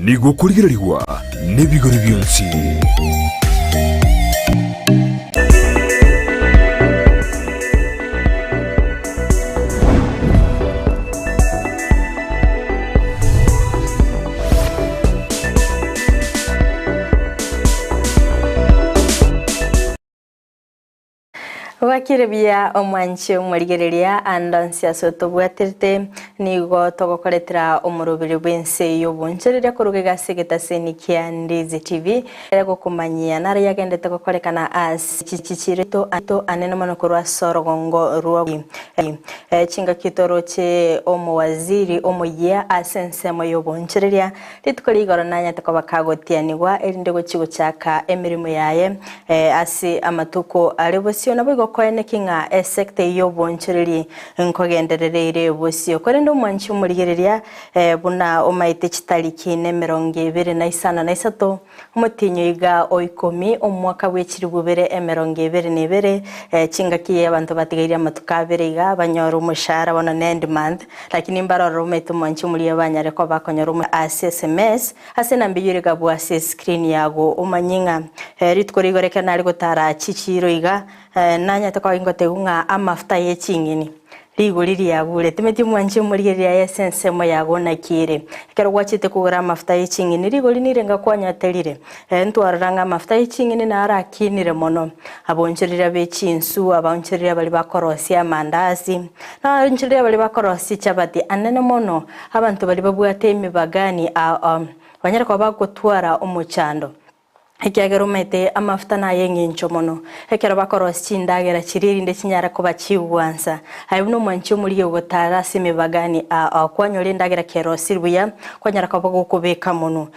nigukurigirwa n'ibigori byonsi. Wakirebia omwanchi omurigereria andansia soto bwatirte nigo togokoretera omurubiri bwense y'Oboonchoreria kurugega segetaseni kia Ndizi TV ego kumanyia nara yagendete gokorekana as chichirito ato anene manokorwa sorogongo ruwa chinga kitoroche omwaziri omoyia Ense Y'Oboonchoreria litukorigoro nanya takobakagotianigwa erinde gochigo chaka emirimo yaye asi amatuko arebosio nabo koene kinga sector y'Oboonchoreria nkogenderereire bosio korendo mwanchi umurigereria buna omaite chitariki ne 25 umutinyo iga oikomi omwaka w'ekiri bubere 2022 chinga kiye abantu batigaira matukabere iga banyoro umushara bona end month lakini mbaroro umaite mwanchi umuriye banyare ko bakonyoro mu SMS hase nambiyure gabwa screen yago umanyinga ritkorigoreka nari gotara chichiro iga nanya takwa ingote unga amafuta yechingini riguriri yagure timeti mwanchi umurigereria Ense yago nakire kero gwachite kugura amafuta yechingini riguri nirenga kwanyaterire ntwaranga amafuta yechingini nara akinire mono Aboonchoreria bechinsu Aboonchoreria bali bakorosia amandazi na Aboonchoreria bali bakorosia chapati anene mono abantu bali babwate imibagani banyara kwa bagotwara umuchando Ekiagero mete amafuta na yengincho mono ekero bakorosi ndagera chiririnde chinyara ko bachiwansa hayuno mwanchi muri gotara simibagani kwanyore ndagera kerosi ruya kwanyara ko bagokobeka mono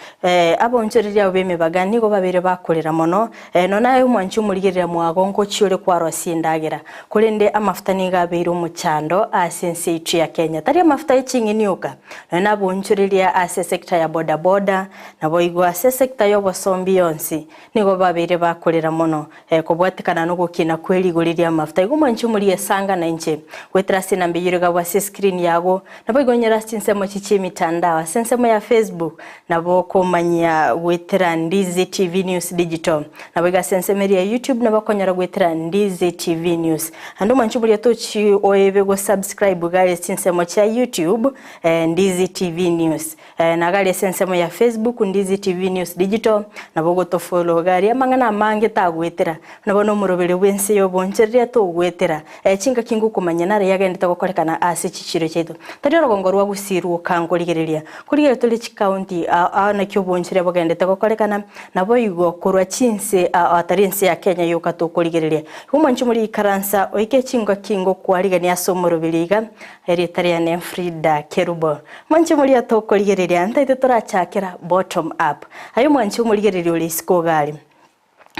Aboonchoreria bemibagani go babere bakorera mono nona ayo mwanchi muri mwagongo chiore kwarosi ndagera kurinde amafuta nigabeiro muchando Ense ya Kenya tari amafuta yechinginiuka na Aboonchoreria ase sector ya boda boda na boigwa ase sector y'obosombi yonsi nigo babere bakorera mono kubwatikana no gukina kweriguriria amafuta igo mwanchi muri sanga na nje wetrasi na mbiyirega wa screen yago nabo igonyera Ensemo chichi mitandao Ensemo ya Facebook nabo komanya wetera Ndizi TV News Digital nabo ga Ensemo ya YouTube nabo konyera wetera Ndizi TV News ando mwanchi muri tochi oebe go subscribe ga Ensemo cha YouTube Ndizi TV News na ga Ensemo ya Facebook Ndizi TV News Digital nabo go follow gari amangana mange tagwetera nabono murobere bwense y'Oboonchoreria to gwetera chinga kingu kumanya nare yagendete gokorekana ase chichiro chetu tari rogongorwa gusiru kangorigereria kurigere tuli county na ky'Oboonchoreria bogendete gokorekana nabo igo korwa chinse atari Ense ya Kenya yoka to kurigereria umwanchi muri karansa oike chinga kingo kwarigania asomurobiriga eritari ya Frida Kerubo mwanchi muri atokorigereria ntaite turachakira bottom up ayo mwanchi muri ulisko gali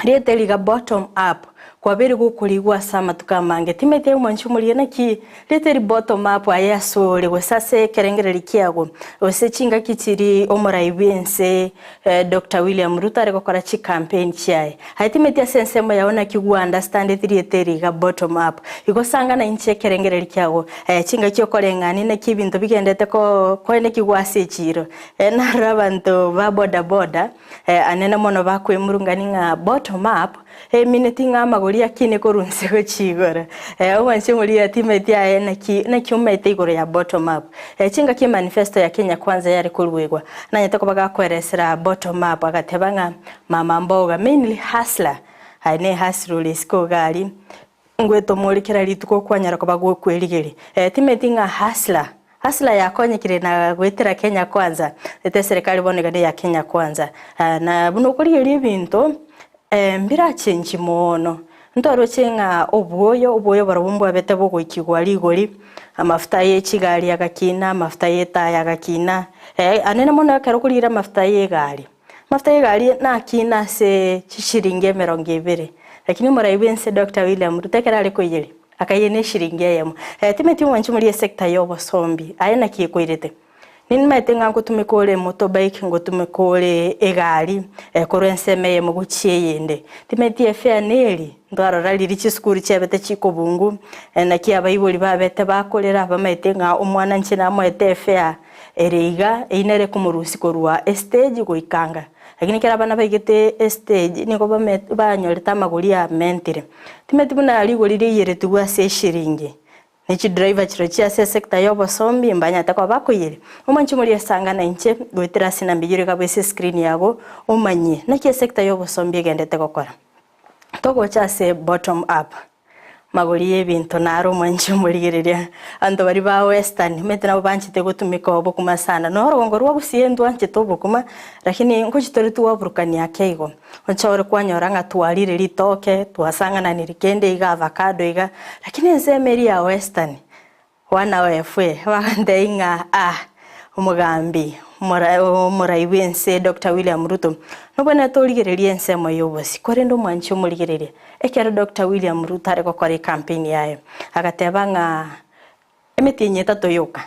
rieteliga bottom up kwa beri gukurigwa sama tukamange timete mwanchi muri naki rieteli bottom up ayasore wesase kerengereri kiago osechinga kitiri omoraibense Dr. William Ruto ariko kora chi campaign chiae haitimete Ensemo yaona kigwa understand rieteliga bottom up igosanga na inche kerengereri kiago chinga kyo korengani na kibintu bigendete ko ene kigwase chiro na rabanto ba boda boda anena mono bakwemurungani nga bottom up minute nga magori yakine korunse go chigora mwanchi muri atimete aye na kyumete igoro ya bottom up chinga ki manifesto ya Kenya kwanza yari kurwegwa nanya tako bagakweresera bottom up agatebanga mama mboga mainly hustler aine hustle isko gali ngweto muri kira lituko kwanyara ko bagokwerigeri timete nga hustler yakonyekire na gwetera Kenya kwanza ete serikali bonegane ya Kenya kwanza na buno kuri ibintu mbira chenji mono ntoro chenga obuoyo barabumbu abete bogo ikigwari igori amafuta yechigali agakina amafuta yeta agakina anene mono yakaro kurira amafuta yegali nakina se chishiringe 200 lakini muraibense Dr. William Rutekera ariko yiri akayene shiringe yemo timeti mwanchi muri sector y'obosombi ayena kiyekoirete Ninmaite nga kutumikole motorbike ngotumikole egari koro Enseme mu guchiyende timeti efya neli ndwara rali richiskuri cyabete chikobungu na kiya bayiboli babete bakolera bamaite nga umwana nchina mwete efya eriga inere kumurusi korwa stage goikanga lakini kera bana baigete stage niko banyoreta maguri ya mentire timeti buna aligorire yere tuwa se shiringi nichi driver chirochia se sector y'obosombi mbanya takwa bakoyire umanchi muri esanga na inche gwetera sina mbigire kabese screen yago umanye naki sector y'obosombi gendete gukora togocha se bottom up maguri y'ebintu naro umanchi murigereria ando bari ba western metena banchite gutumika obokuma sana no rongo rwa busiendwa nche tobokuma lakini ngochitori tuwa burukania keigo onchore kwanyora ngatwarire litoke twasanga na nirikende iga avocado iga lakini nsemeri ya western wana wefwe wakandeinga umugambi muraiwe Ense Dr. William Ruto nobona torigereria ensemo yobosi korendo mwanchi umurigereria ekero Dr. William Ruto ariko kore campaign yayo agateba nga emitinye tatoyoka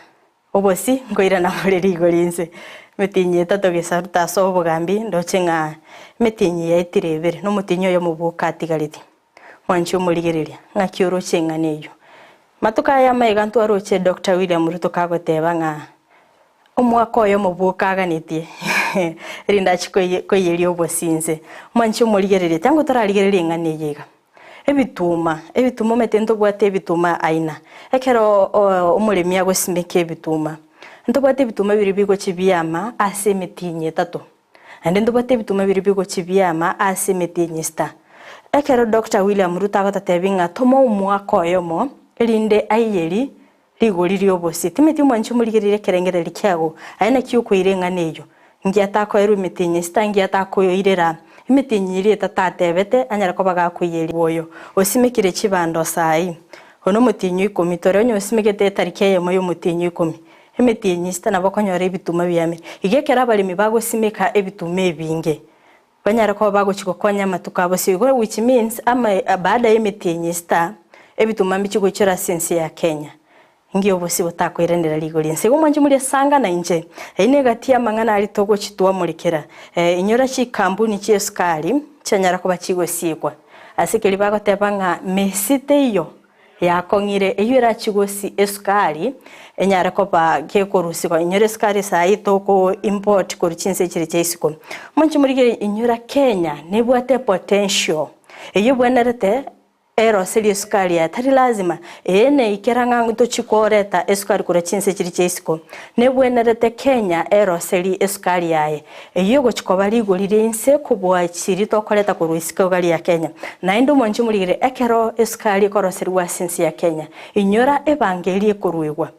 obosi ngoira na mureri gorinse metinye tatogesaruta so obugambi ndochenga metinye yaitirevere no mutinyo yo mubuka atigariti mwanchi umurigereria ngakioro chenga neyo matuka ya maigantu aroche Dr. William Ruto kagoteba nga omwako yo mubuka aganitie rinda chikoyeri obosinze mwanchi umurigereria tango tararigereria ngane yega ebituma metendo bwate ebituma aina ekero umuremia gosimeke ebituma ndo bwate ebituma biri bigo chibyama ase metinye tato ande ndo bwate ebituma biri bigo chibyama ase metinye sta ekero Dr. William Ruto agotatebinga tomo umwako yomo rinde ayeri ligoriri obosi timeti mwanchi umurigereria kerengereri kyago aina kyukoire nganeyo ngiatako eru metinye sta ngiatako yoirera imitinyi tatatebete anyara ko bagakuyeri boyo osimikire chibando sai ono mutinyi 10 tore onyo osimikete tarike yemo yo mutinyi 10 imitinyi sta nabakonyora ebituma byame igekera balimi bagosimika ebituma ebinge banyara ko bagochikokonya matuka bosigo which means ama baada y'imitinyi sta ebituma mbichigo chira sense ya Kenya ngiyo bosi botakwirendera ligori nse gomanje muri sanga na inje ine gatia mangana ali togo chitwa mulikera inyora chi kampuni chi esukari chanyara ko bachigo sikwa asikeli bagotebanga mesite yo yakongire eyura chigosi esukari enyara ko ba kekorusiko inyora esukari sai toko import koruchinse chiri cheisiko manje muri inyora Kenya nebwate potential eyo bwenerete ero seli esukari ya tari lazima ene ikeranga nguto chikoreta esukari kura chinse chiri cheisiko nebwenerete Kenya ero seli esukari yae eyo gochikobali golire Ense kubwa chiri tokoreta kuruisiko gali ya Kenya na ndo mwanchi murigire ekero esukari koroserwa sinsi ya Kenya inyora evangeli kuruigwa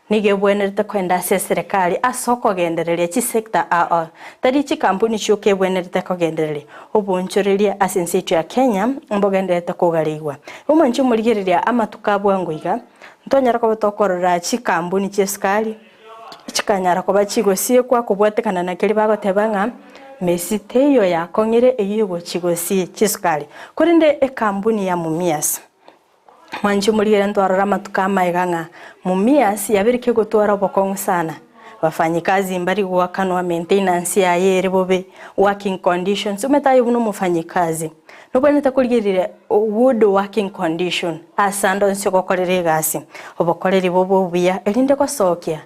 nige bwenerete kwenda serikali asoko gendereria chi sector tari chi kampuni chuke bwenerete ko gendereria Y'Oboonchoreria asense ya Kenya mbogenderete kugareigwa umanchi murigereria amatuka bwangoiga ntonyara ko tokorora chi kampuni chi esukari chikanyara ko bachigosie kwa kubwatekana na kiri bagotebanga mesiteyo yakongire eyo gochigosie chisukari kurinde kampuni ya Mumias mwanchi murigere ntwarara matuka maiganga Mumias yabirike gutwara bokongo sana bafanyikazi mbari guwakanwa maintenance ya yere bobe working conditions umetaye buno mufanyikazi noboneta kurigirire good working condition asando nsyo gokorere gasi obokoreri bobo buya elinde ko sokya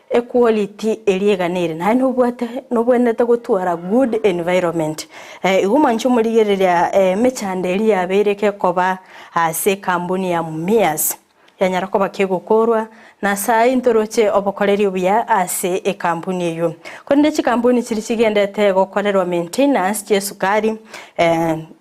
equality eliganire na noboneta gutwara good environment igumanchi murigereria mechandeli yabereke koba ase kampuni ya Mumias yanyara ko bakegokorwa na sai ntoroche obokoreri buya ase kampuni eyo konde chi kampuni chiri chigendete gokorerwa maintenance chesukari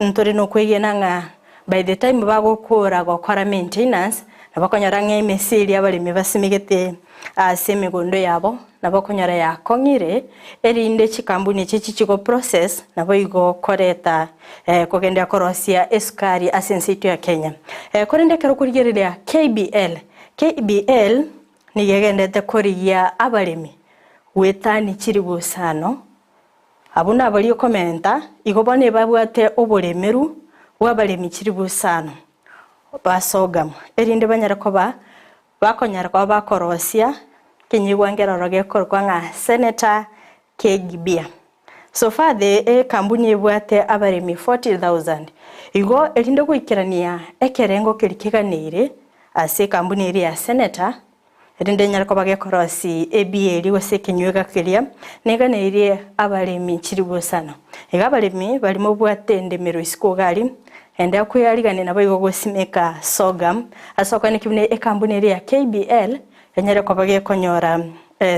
ntore no kwegena nga by the time bagokora gokora maintenance nabakonyara ng'emesiri abalimi basimigete ase migondo yabo nabakonyara yakongire erinde chi kampuni chichi chiko process nabo igo koreta kogenda korosia esukari asense ya Kenya korende kero kurigereria KBL ni yegendete koriya abalimi wetani chiri busano abuna abali komenta igobone babwate obolemeru wabalimi chiri busano basogamo erinde banyara koba bakonyara kwa bakorosia kinyigwangera roge korwa nga Senator Kegibia so far the kampuni ebwate abalimi 40,000 igo erinde kuikirania ekerengo kirikiganire ase kampuni iri ya Senator rinde nyarako bage korosi ABL wose kenyuga kiria nega neire abalemi chiribo sana ega abalemi bali mu bwatende mero isiko gali ende akuyarigane nabo igogosimeka sorghum asoka ne kibune ekambuni ya KBL nyarako bage konyora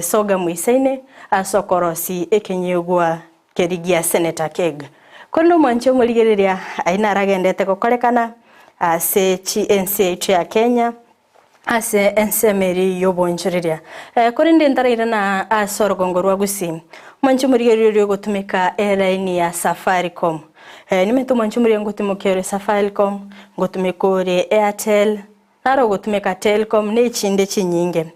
sorghum isaine asokorosi ekenyugwa kerigia Senator Keg kono mwanche murigereria aina aragendete gukorekana ase Ense ya Kenya ase Ense Y'Oboonchoreria kuri ndentaraira na asorogongo rwa Gusii mwanche murigereria gutumika airline ya Safaricom nimetu mwanche murigereria gutumika Safaricom gutumikore Airtel naro gutumika Telcom ne chinde chinyinge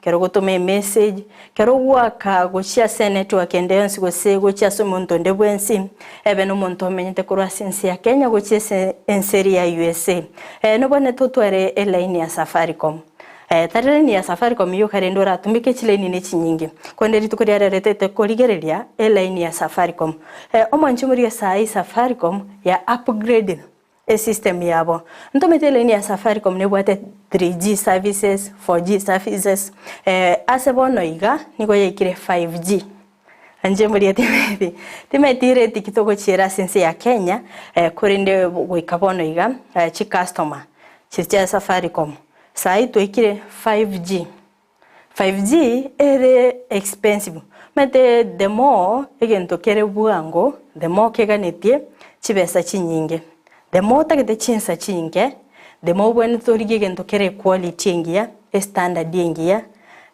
kero gutume message kero waka gochia network endensi gose gochia somonto ndebwensi ebe no monto menyete kurwa Ense ya Kenya gochia Ense ya USA no bone tutwere line ya Safaricom tarene ya Safaricom yo karendora tumike chileni ne chinyinge konde ritukuri retete korigereria line ya Safaricom omwanchi muri sai Safaricom ya upgrade system yabo ntomete line ya Safaricom ne bwate 3G services 4G services asebono iga niko yekire 5G anje muri timetire tikitoko chira Ense ya Kenya kurinde wikabono iga chi customer chicha Safaricom sai twekire 5G ere expensive mete the more egento kere buango the more keganetie chibesa chinyinge the more tagete chinsa chinge the more when torige gento kere quality engia standard engia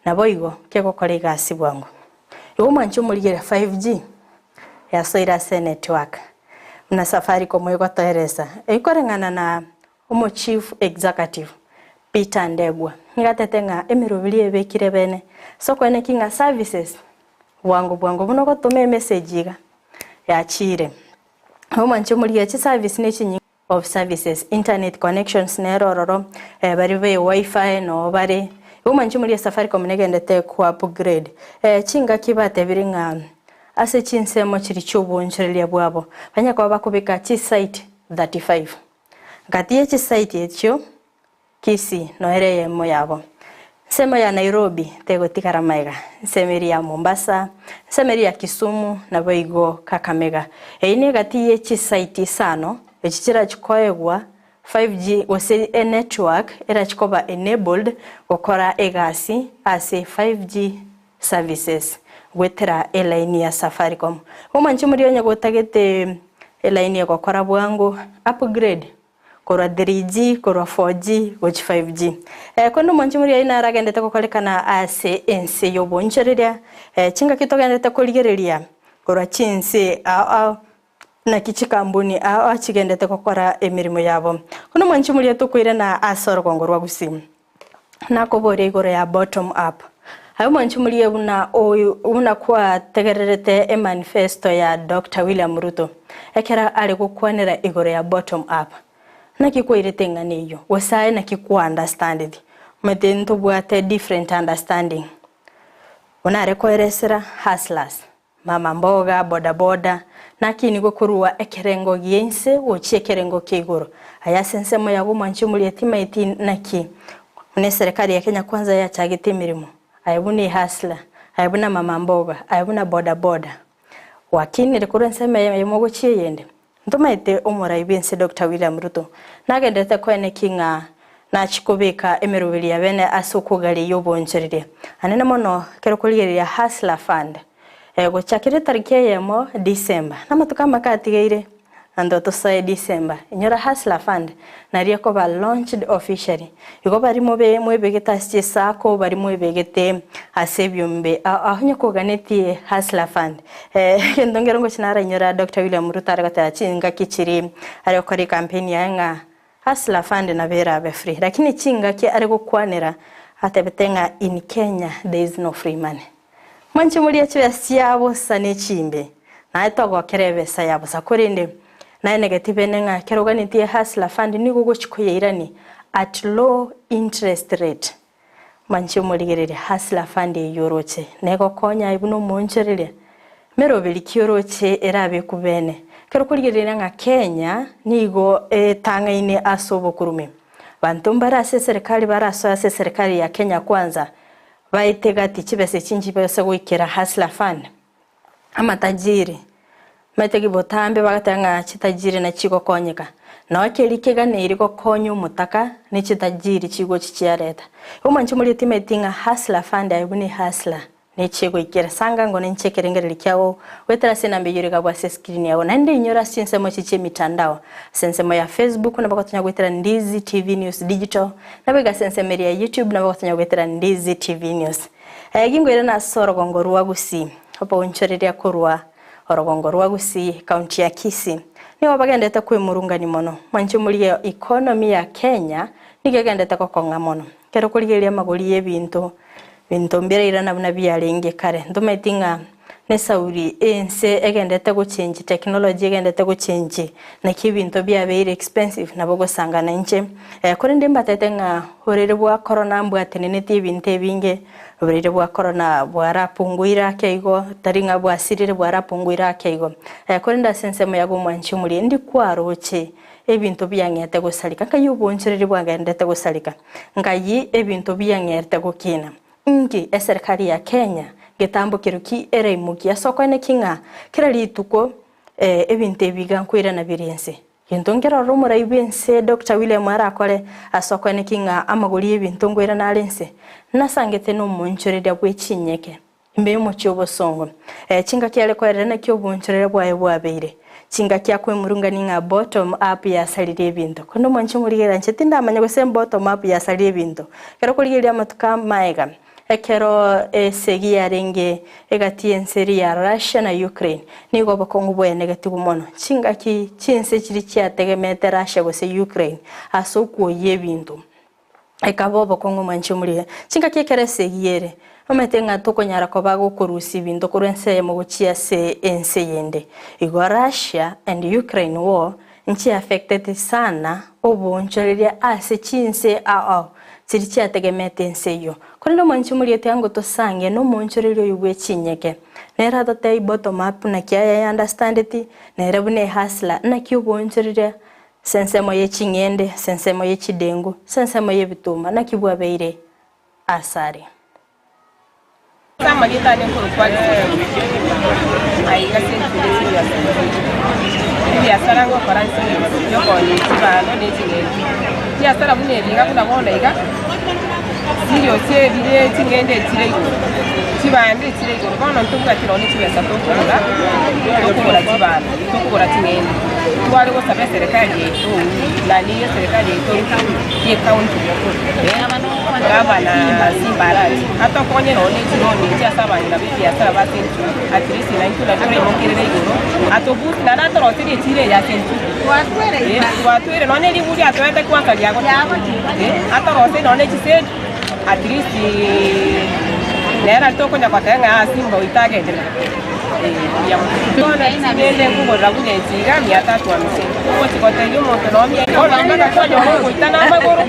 na boigo keko kore gasi bwangu yo mancho muligere 5G ya soira network na Safaricom yego teresa ikorengana na omo chief executive Peter Ndegwa ngatetenga emirobilie bekire bene so kwene kinga services bwangu buno gotume message iga ya chire o mancho muligere chi service ne chinyi of services internet connections nerororo bari be wifi no bari umanchi muri Safaricom negendete ku upgrade chinga kibate biringa ase chinsemo chiri Y'Oboonchoreria bwabo banya kwa bakubika chi site 35 ngati chi site yecho Kisii no ere yabo sema ya Nairobi tego tikaramaiga semeri ya Mombasa semeri ya Kisumu na boigo Kakamega ine gati chi site sano echichira chikoegwa 5G wase network era chikoba enabled gukora egasi ase 5G services wetera line ya Safaricom umanchi muri onye gotagete line ya gukora bwangu upgrade kora 3G kora 4G gochi 5G kono manchi muri ina aragendete gukorekana ase Ense Y'Oboonchoreria chinga kitogendete kurigereria kora chinse na kichikambuni achigendete kokora emirimo yabo kuno mwanchi muri tukwire na asorogongo rwa Gusii nako bore igoro ya bottom up hayo mwanchi muri una kwa tegererete manifesto ya Dr. William Ruto ekera ari gukwanira igoro ya bottom up nakikwirete nganiyo wasaye nakikwa understand metento bwate different understanding unare koeresera hustlers mama mboga boda nakini gokurua ekerengo giense wochie kerengo kigoro aya sensemo yago mwanchi muri etimaiti naki une serikali ya Kenya kwanza ya chagite mirimo ayibuni hustler ayibuna mama mboga ayibuna boda wakini rekuru nseme yamogo chiyende ntomaite omora Ense Dr. William Ruto nagendete kwene kinga na chikobeka emerubili ya bene asukugali Y'Oboonchoreria anene mono kero kuligeria hustler fund gochakire tariki yemo December namatuka makatigeire ando to say December inyora hustler fund nariye ko ba launched officially yuko bari mwebegeta sako bari mwebegete asebyumbe ahonye ko ganeti hustler fund kendongero ngo chinara inyora Dr. William Ruto aragata chinga kichiri ari ko campaign yanga hustler fund na vera be free lakini chinga ki ari gukwanira atebetenga in Kenya there is no free money mwanchi muri yacho yabo sane chimbe na etogo kerebe sayabo sakurinde na negative nenga keroganitie hustler fund ni gogo chikoyeirani at low interest rate mwanchi muri gerere hustler fund yoroche nego konya ibuno Y'Oboonchoreria mero bilikiyoroche erabe kubene kero kurigerera nga Kenya nigo tangaine asobo kurume bantu mbarase serikali barasoya serikali ya Kenya Kwanza baitega tichibese chinji bese gwikira hustler fund amatajiri mategi botambe bagatanga chitajiri na chigo konyeka na wakerikega neriko konyo mutaka ni chitajiri chigo chichiareta umanchi muri timetinga hustler fund ayibuni hustler ne chigo ikira sanga ngo nenchekerengere kyao wetera sina mbiyurika bwa screen yao nande inyora sinsemo chiche mitandao sensemo ya Facebook na bakatonya gwetera Ndizi TV News Digital na bega sensemo ya YouTube na bakatonya gwetera Ndizi TV News gingwera na sorogongo rwa Gusii opa onchoreria kurwa orogongo rwa Gusii county ya Kisii ni wabagendeta kwimurungani mono manchi muri economy ya Kenya nigegendeta kokonga mono kero kurigeria maguri y'ebintu mbere irana buna byarenge kare ndometinga ne sauri ense egendeta go change technology egendeta go change na kibintu bya very expensive nabo gosangana nje kore ndemba tetenga horere bwa corona mbwatenene tibintu ebinge horere bwa corona bwarapunguira keigo taringa bwasirire bwarapunguira keigo kore nda sensemo yago mwanchi muri ndi kwaroche ebintu byangete gosalika kayuboncherere bwagendeta gosalika ngayi ebintu byangete gokina ngi serikali ya Kenya getambo kiruki ereimukia sokone kinga kira lituko ebinte bigankwira na birense yentongera rumura ibense Dr. William arakore asokone kinga amaguri ebintu ngwira na lense nasangete no munchorera bwechinyeke imbe mu cyobosongo kinga kyale kwerera na kyobunchorera bwaye bwabeire kinga kyakwe murungani nga bottom up ya salire ebintu kono mwanchi murigera nchete ndamanya gose bottom up ya salire ebintu kero kurigeria matuka maega ekero segi yarenge egati enseri ya Russia na Ukraine nigo bakongo bwe negativu mono chingaki chinse chiri cyategemete Russia gose Ukraine asoko yebintu ekabo bakongo manchi muri chingaki kere segi yere ometenga tokonyara ko bago kurusi bintu kurense mu guchia se ense yende igo Russia and Ukraine war nchi affected sana Y'Oboonchoreria ase chinse chiri cyategemete enseyo kuri no manchi muri etango to sange no monchorero yubwe chinyeke nera date bottom up na kya ya understand it nera bune hustler na Y'Oboonchoreria sensemo ye chingende sensemo ye chidengu sensemo ye bituma na kibwa beire asari Samagita ni kurupali aiga senti ya sarango paransi yoko ni chibano ni chingende ya sara bune linga kuna bona iga sirio che bile chingende chirego chibande chirego kono ntunga tironi chibesa tokora chibano tokora chingende twari go sabe serikali yetu na niyo serikali yetu ye county gavana simbarati hata konye no ni chironi cha saba na bibi ya sara basi at least na intula tore mokirere igoro atobut na na toro tiri chire ya sentu watwere no ne liburi atwete kwa kali yako hata rose no ne chise at least nera toko nya kwatenga simba uitagedera ya mtona inabende kubo rabune chiga 350 ko chikote yumo tonomia ko ngaka kwa jomo itana magoro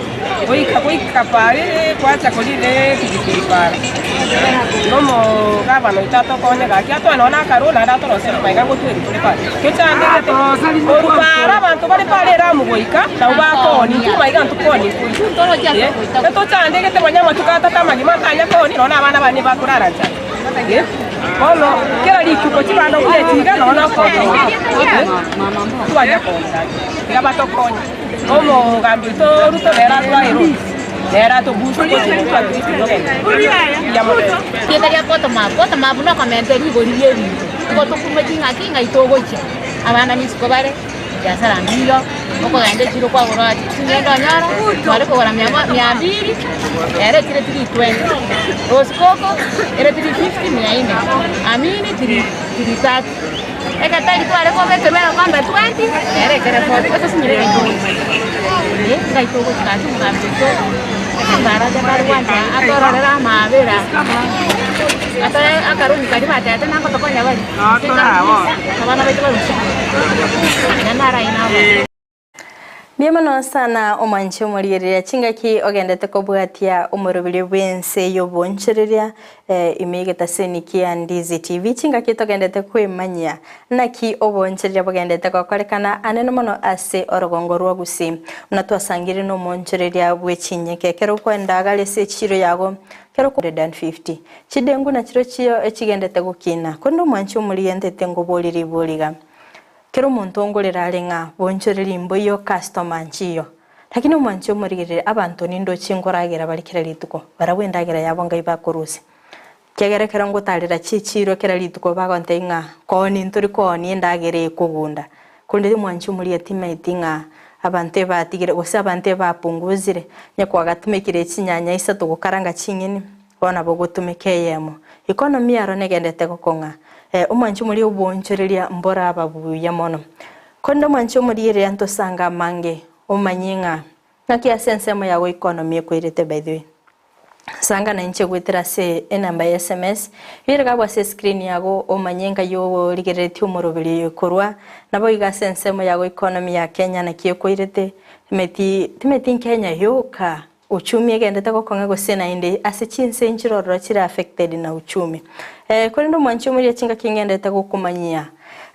oika pare kwa chakolile kikipara nomo gavana itato konye gakia to nona karona dato rose maiga gutwiri kuri pare kechande to para bantu bari pare ramu goika na ubako ni tu maiga ntukoni toro kya to chande kete banyama tukata tamagi matanya koni nona abana bani bakurara ncha kono kera lituko chibano kule chiga nona ko tuaja konja ngaba to konye como ngambi to ruto era twairo era to busu ko kwa Kristo ya mo ya poto ma buna komento ni bori yebi ko to kuma kinga itogo cha abana ni sikobare ya sara mbilo oko gande chiro kwa gora ngendo nyara wale ko gora 200 era tire 20 oskoko era 350 myaine amini 330 eka tali kwa leko vete mera kwamba 20 era kere kwa to sinyere ngai to kwa katu ngabito bara ja barwanja atoro ra mavera ata akaruni kadi batata nako to konya bali kabana beto bali nana ra ina Bienvenido sana Ense Y'Oboonchoreria chingaki ogendete kobwatia umurubiri w'Ense Y'Oboonchoreria imigeta Kisii and Ndizi TV chingaki togendete kwimanya naki obonchoreria bogendete gokorekana anene mono ase orogongo rwa Gusii natwasangire no monchoreria bwechinyeke kero kwenda gale chiro yago kero 150 chidengu na chiro chiyo echigendete gukina kondo Ense Y'Oboonchoreria ngoboliri boliga kero muntu ongorera arenga bonchoreria imboyo customer nchiyo lakini Ense Y'Oboonchoreria abantu nindo chingoragera barikira lituko barawendagera yabo ngai bakurusi kegerekera ngotarira chichiro kera lituko bagontenga koni nturi koni ndagere kugunda kunde Ense Y'Oboonchoreria timaitinga abante batigire gose abante bapunguzire nyakwa gatumikire chinyanya isatu gukaranga chingini bona bogutumike yemo economy yaro negendete gokonga Ense Y'Oboonchoreria mbora ababuya mono kondo Ense Y'Oboonchoreria ntosanga mange omanyinga nakia sensemo yago economy ekwirete by the way sanga na inche gwitira se enamba ya SMS irega bwa se screen yago omanyinga yo ligereti umurubiri korwa nabo iga sensemo yago economy ya Kenya na kiyo kwirete timeti Kenya yoka uchumi egendete gokonga gosena inde ase chinse inchiroro chira affected na uchumi kondo Ense Y'Oboonchoreria chinga kingendete gokumanyia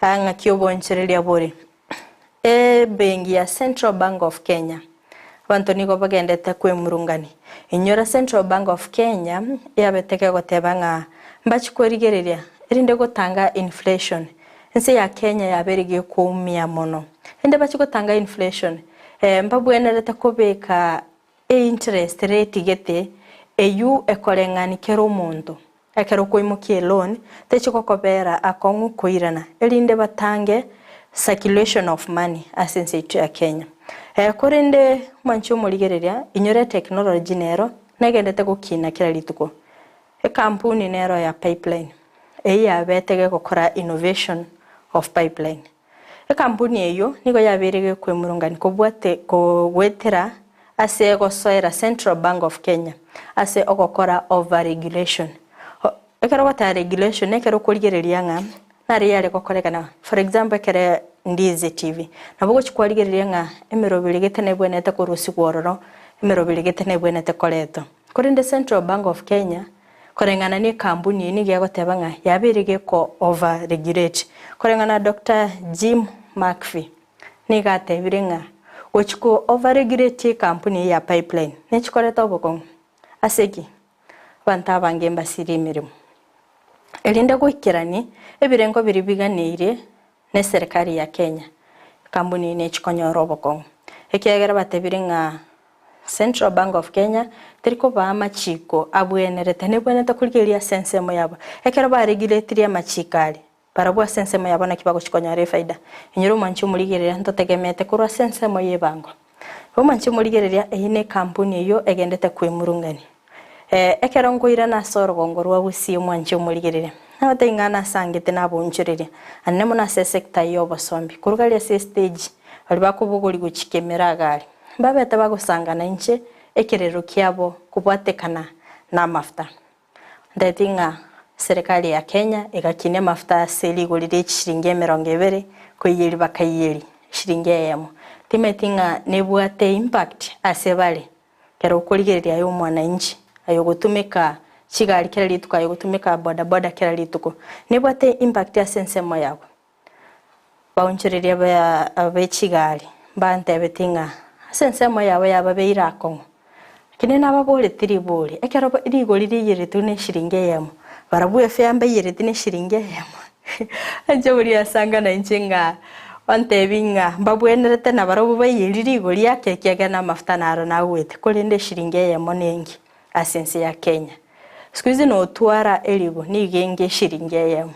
anga Y'Oboonchoreria bore bengi ya Central Bank of Kenya bantu nigo bagendete kwemurungani inyora Central Bank of Kenya yabeteke gotebanga mbachikorigereria irinde gotanga inflation ense ya Kenya yaberigie kuumia mono inde bachikotanga inflation mbabwenerete kubeka interest rate gete eyu ekorengani kero muntu akero koimukie loan techikokobera akongu koirana irinde batange circulation of money asense ya Kenya korende Ense Y'Oboonchoreria inyore technology nero negendete gukina kira lituko kampuni nero ya pipeline yabetege gukora innovation of pipeline kampuni eyo nigo yaberege kwemurungani kobwate kogwetera ase gosoera Central Bank of Kenya ase ogokora over regulation ekero gota regulation ekero kurigereria nga nari yale gokorekana for example kere Ndizi TV nabo chikwarigereria nga emerobiri getene bwenete kurusi gwororo emerobiri getene bwenete koreto korinde Central Bank of Kenya korengana ni kampuni ni gyagoteba nga yabirige ko over regulate korengana Dr. Jim McPhee ni gatebire nga ochiko over regulate kampuni ya pipeline ne chikoreta oboko aseki banta bange mbasiri mirimo elinde gwikirani ebirengo biribiganire ne serikali ya Kenya kampuni ne chikonyoro oboko ekegera batebire nga Central Bank of Kenya teriko ba machiko abwenerete ne bwenete kurigeria sensemo yabo ekero ba regulatory machikali barabwa sensemo yabo na kibago chikonyore faida inyoro Ense Y'Oboonchoreria ntotegemete kurwa sensemo yebango Ense Y'Oboonchoreria ine kampuni yo egendete kwemurungani ekero ngoira na sorogongo rwa Gusii Ense Y'Oboonchoreria nabatengana sangete n'abonchoreria anemo na sector y'obosombi kurugari ya stage bali bakubuguri guchikemera gari babeta bagusangana inche ekerero kyabo kubwatekana na mafuta ndatinga serikali ya Kenya igakine mafuta seligurire shiringi 200 kuyiri bakayiri shiringi yemo timetinga nebwate impact asebale kero kurigereria yo mwana inchi ayo gutumika chigari kera lituko ayo gutumika boda kera lituko nebwate impact ya sensemo yabo baonchoreria ba chigari bante betinga sensemo yabo yababeira kongo kine nababole tribole ekero rigorire yiretu ne shiringi yemo barabuye fyamba yiretu ne shiringi yemo anje buri asanga na inchinga ontebinga mbabwenerete na barabu bayiriri gori yake kegana mafuta naro nawete kolende shiringi yemo nengi asense ya Kenya sikuizi no twara eligo ni genge shiringi yemo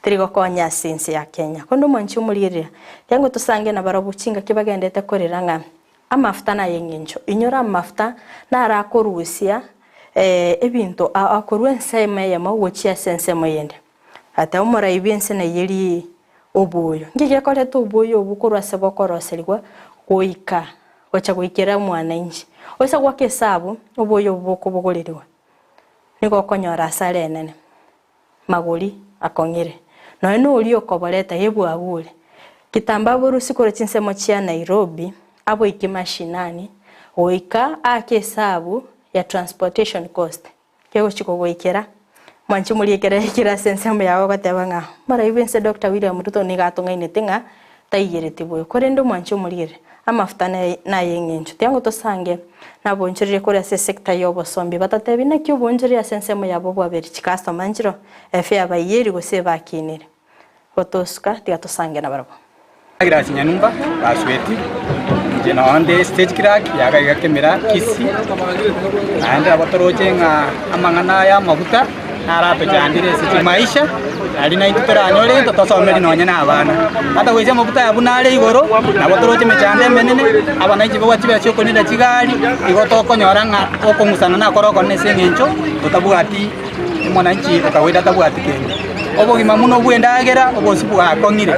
trigo konya asense ya Kenya kondo Ense Y'Oboonchoreria yango tusange na barabu chinga kibagendete koreranga amafuta na yengencho inyora amafuta na arakorusia ebinto akorwe nseme yemo wochia sensemo yende ata umora ibinse na yeri oboyo ngige koleto oboyo obukorwa sebokoroselwa goika gocha goikera mwana inji osa gwake sabo oboyo boko bogorerewa nigo konyora sare nene magori akongire no uri okoboreta yebwa abure kitamba burusi kore chinsemo chia Nairobi abo ikimashinani oika akesabu ya transportation cost kego chiko goikera manchi muri kira sensemo yawo gatebanga mara ibense Dr. William Ruto ni gatungaine tinga taiyerete boyo korendo manchi muri amafuta na yengencho tiango tosange nabonchirire kuri ase sector y'obosombi batatebi na kyo bonchirire sensemo yabo bwaberi chikasta manchiro efe abayeri gose bakinire otoska tiatosange na barabo Gracias Nyanumba basweti jena onde stage crack yaga kemera Kisii and abatoroje nga amangana ya maguta arato jandire siti maisha alina itutora anyole totosomeri nonya na abana ata weze maguta yabunale igoro abatoroje mechande menene abana ijibo wachibe cyoko nida kigali igotoko nyoranga okungusana na koroko nesengencho totabugati mwananchi ukaweda tabugati Kenya obogima muno bwendagera obosibu akongire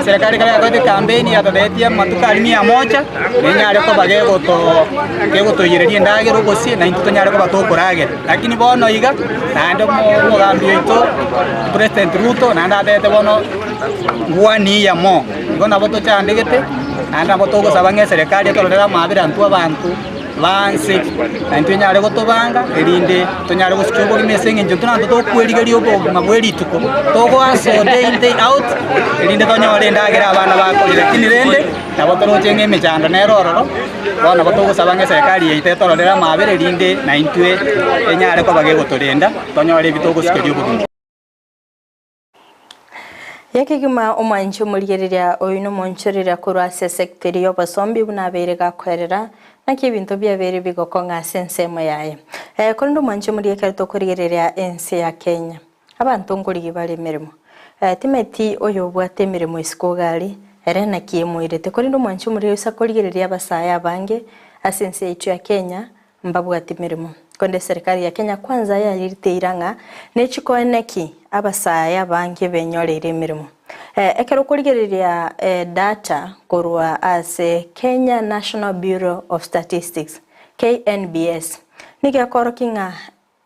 serikali kale yakote kampeni yatodetia matukali 100 nenyale ko bagego yererie ndagera obosi na into nyale ko batokoragera lakini bono iga nande mo gambio ito President Ruto nanda dete bono ngwani ya mo igona boto chandegete nanda boto go sabange serikali tolera mabira ntu abantu banse nantu nyale gotobanga erinde tonyale gosikobo kimesenge njo tunando tokwerigeria obo mabweri tuko togo aso day out erinde tonyole ndagera abana bakolire kinirende nabotoro chenge mechando nerororo bona botogo sabange serikali yeite tolera mabere erinde na intwe enyale ko bage gotorenda tonyole bitogo sikerio obo yakigima omanchi omurigereria oyino monchorera kurwa sector y'obosombi bunabere gakwerera naki ibintu byabere bigokonga sensemo yaye kondo manchi muri ekarito kurigereria ense ya Kenya abantu nguri bali mirimo timeti oyo bwate mirimo iskogari erena kiemwirete kondo manchi muri usa kurigereria basaya bange asense yitu ya Kenya mbabwate mirimo konde serikali ya Kenya kwanza yayirite iranga nechikoeneki abasaya bange benyorere mirimo ekero kurigereria data korwa ase Kenya National Bureau of Statistics KNBS nige korokinga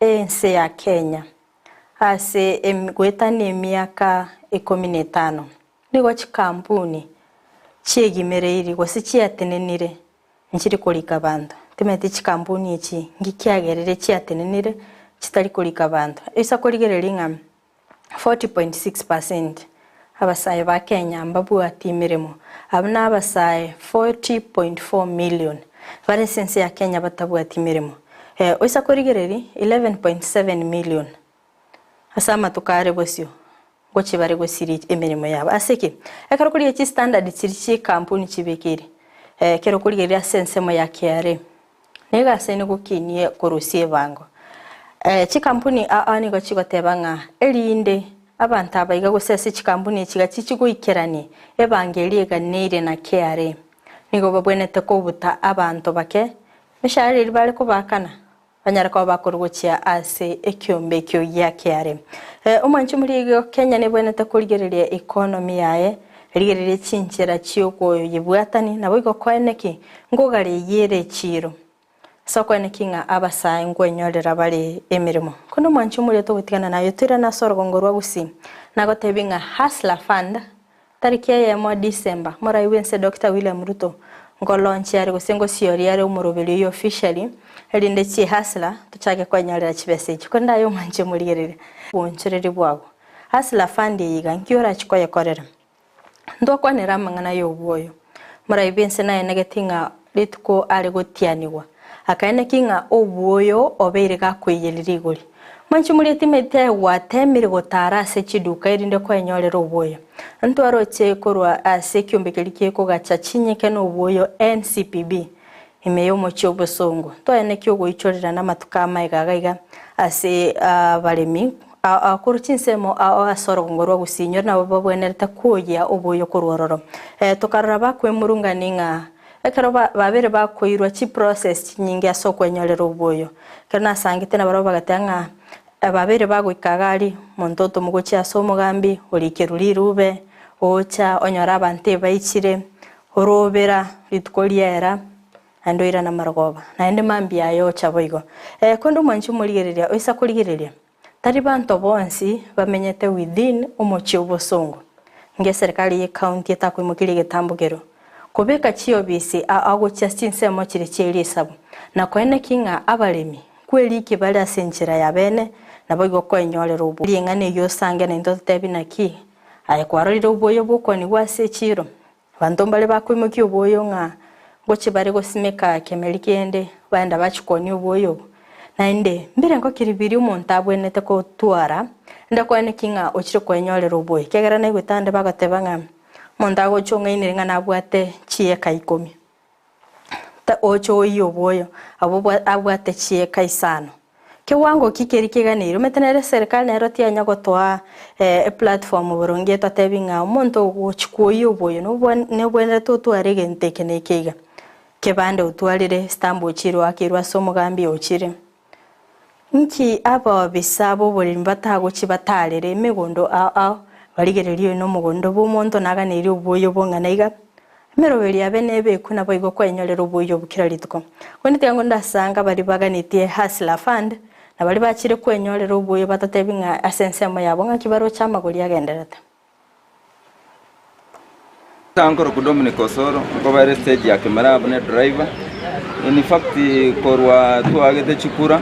ense ya Kenya ase gwetani miaka 15 nigo chikampuni chiegimereiri gosi chiatenenire nchiri kulika bantu timeti chikampuni ichi ngikiagerere chiatenenire chitari kulika bantu isa kurigereria 40.6% abasaye ba Kenya mbabwati mirimo abana abasaye 40.4 million bari sense ya Kenya batabwati mirimo oisa kurigereri 11.7 million asama tukare bosyo gochi bari gosiri emirimo yabo aseke ekaro kuri iki standard kiri kampuni kibekiri kero kurigereri sense mo ya KRA nega sene gukinie korusie bango chikampuni ani gochigotebanga erinde abantu abayiga gusese chikampuni chiga chichiguikerani evangelie ganire na KRA nigo babwenete ko buta abantu bake mishari bari ko bakana banyara ko bakorwochia ase ekyombe kyo ya KRA omanchi muri Kenya ne bwenete kurigereria economy yae rigereria chinchira chioko yibwatani nabo igokweneki ngogare yere chiro soko nekinga abasaye ngwenyorera bali emirimo kono manchi muri to gutigana nayo tira na sorogongorwa Gusii nagotebinga Hustler Fund tariki ya mo December mora iwense Dr. William Ruto ngolonchi ari gusengo siori ari umurobeli yo officially erinde chi Hustler tuchage kwenyorera chibese chikonda yo manchi muri gerere bonchorere bwabo Hustler Fund yiga nkiora chikoye korera ndo kwanera mangana yo bwoyo mora iwense naye negetinga litko ari gotianiwa akaene kinga obuoyo obeire gakwiyelira iguri manchi muri timete watemire gotara se chiduka irinde kwenyorera obuoyo ntu aroche korwa ase kyombekerike ko gachachinyeke no obuoyo NCPB imeyo mochi obosongo to ene kyogo ichorera na matuka maigagaiga ase balemi akuruchinsemo asorongorwa Gusinyor na babwenereta kuya obuoyo korororo tokarara bakwemurunganinga ekero babere bakoirwa chi process nyingi asokwenyorera obuoyo kana sangite na baroba gatanga babere bagoikagari montoto mugochi asomugambi olikeruri rube ocha onyora abante baichire orobera litkoliera andoira na marogoba na ende mambi ayo chaboigo kondo manchi murigereria oisa kurigereria tari bantu bonsi bamenyete within omochi obosongo nge serikali ye county etakwimukire getambugero Kubeka chiyo bisi ago chastinse mochiri chiri sabu. Na kwene kinga abalemi kweli kibali asenchira ya bene na bogo kwenyole rubu. Lingane yo sange na ndoto tebi na ki. Aye kwarorira uboyo boko ni wase chiro. Bandombale bakwimuki uboyo nga goche bare gosimeka kemelikende banda bachikoni uboyo. Na inde mbere ngo kiribiri umuntu abwenete ko twara ndakwene kinga ochire kwenyole rubu. Kegera na igutande bagateba nga mondago chonga ininga nabwate chieka 10 ta ocho yoboyo abo abwate chieka 5 kiwango kikeri kiganiro metenere serikali nero tianya gotwa platform boronge tatebinga omonto gochiko yoboyo no bwene tutware gentekene kiga kebande utwalire stambo chiro akirwa somugambi ochire nki aba bisabo boli mbatago chibatalere megondo baligererio no mugondo bumonto naganiri ubuyo bongana iga meroberi abenebe kuna boigo kwenyorera ubuyo bukira lituko kwende yango ndasanga bali baganitie Hustler Fund na bali bachire kwenyorera ubuyo batatebinga asensemo yabo nga kibaro chamagoli yagenderete Tankoro kudomini kosoro ko bare stage ya kamera abone driver in fact korwa tuagete chikura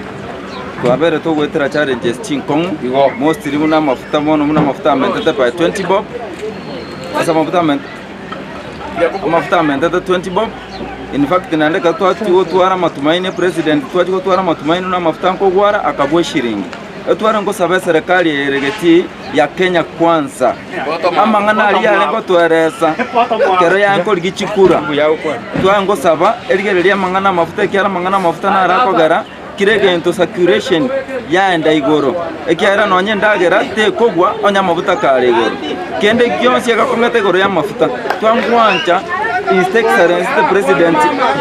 twabere to gwetera challenges chinkong mostly muna mafuta mono muna mafuta mentete by 20 bob asa mafuta mentete 20 bob in fact nande ka twara matumaini president twara matumaini na mafuta ko gwara akabwe shiringi twara ngo sabe serikali eregeti ya Kenya kwanza amangana ali ya ngo tweresa kero ya ngo ligichikura twara ngo saba erigereria mangana mafuta kyara mangana mafuta na rakogara kirege into saturation yaenda igoro ekiara nonye ndagera te kogwa onya mafuta kare igoro kende gyonse gakongete igoro ya mafuta twangwancha His Excellency the President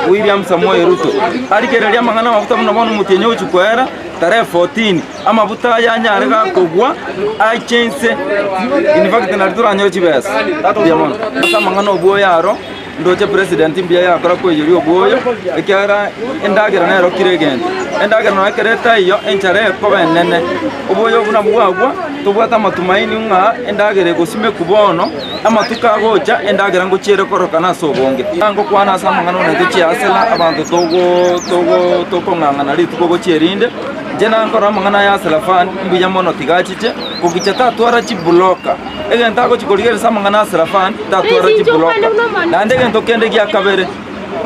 William Samoei Ruto arikereria mangana mafuta muno mono mutenye uchukwera tarehe 14 amafuta yanyare gakogwa achense in fact na turanyo chibesa diamond asa mangana obo yaro ndoche president mbia yakora kweyiri oboyo ekiara endagera na ero kiregende endagera no ekereta iyo enchare ko benene oboyo buna bwagwa tubwata matumaini nga endagere gosime kubono amatuka gocha endagera ngo chire korokana sobonge ngo kwana samangano na tuchiasela abantu togo ngangana lituko gocherinde jena ngora mangana ya selafan mbuya mono tigachiche kukichata twara chibloka egenta ko chikorigere samangana selafan tatwara chibloka nande gento kende gya kabere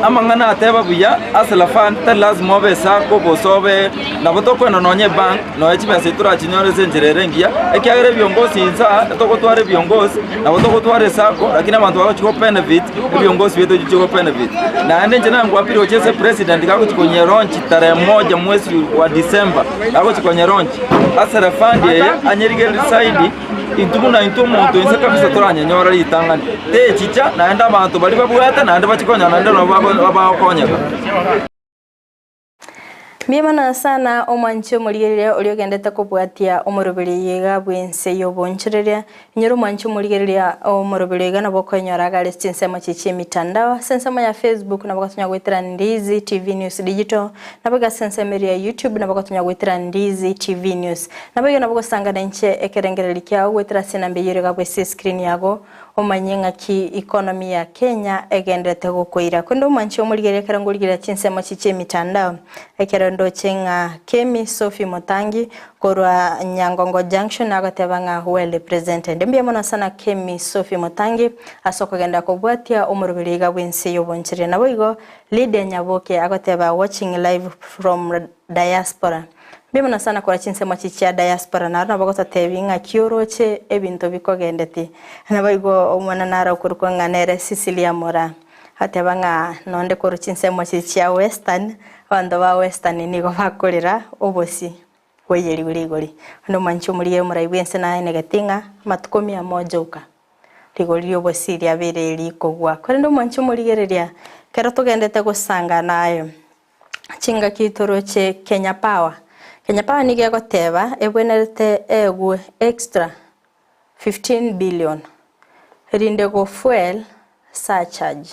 amangana ateba buya aselafan ta lazima besa ko bosobe na botoko no nonye bank no echibese tura chinyore senjerere ngia ekiagere biongozi inza toko tware biongozi na botoko tware sako lakini abantu bako chiko benefit biongozi beto chiko benefit na ande njena ngwapiri ochese president kako chikonye ronchi tarehe 1 mwezi wa Disemba kako chikonye ronchi aselafan ye anyerigere saidi intubuna intumuntu inse kabisa toranya nyora litangani te chicha naenda abantu bali babwata naenda bachikonya naenda babakonyeka Mimana sana omwancho muligerere oliogendete kubwatia omurubiri yega bwense y'Oboonchoreria nyoro mwancho muligerere omurubiri na bokonyora gale chinsemo chichi mitandao sensemo ya Facebook na bakatunya gwetera Ndizi TV News Digital na baga sensemo ya YouTube na bakatunya gwetera Ndizi TV News na baga na bokosanga nche ekerengereri kya gwetera sinambe yirega bwese screen yago omanyenga ki economy ya Kenya egendete gukoira kwendo mwancho muligerere karangoligira chinsemo chichi mitandao ekerondo chenga Kemi Sophie Motangi korwa Nyangongo Junction agatebanga well represented mbia mona sana Kemi Sophie Motangi asoko genda kubwatia omurubiriga bwense y'Oboonchoreria na boigo Lydia Nyaboke agateba watching live from diaspora mbia mona sana kwa chinsemo chicha diaspora na bagota tebinga kioroche ebinto bikogendeti na boigo omwana nara okuruko nganere Cecilia Mora hatebanga nonde koru chinsemo chicha western bando ba western nigo bakorera obosi kweyeri gurigori no mancho muliye muraibwense na negatinga matukomia mojoka rigori obosi ria bereri kogwa kore ndo mancho muligereria kero tugendete gusanga nayo chinga kitoroche Kenya Power nige goteba ebwenerete egwe extra 15 billion rinde go fuel surcharge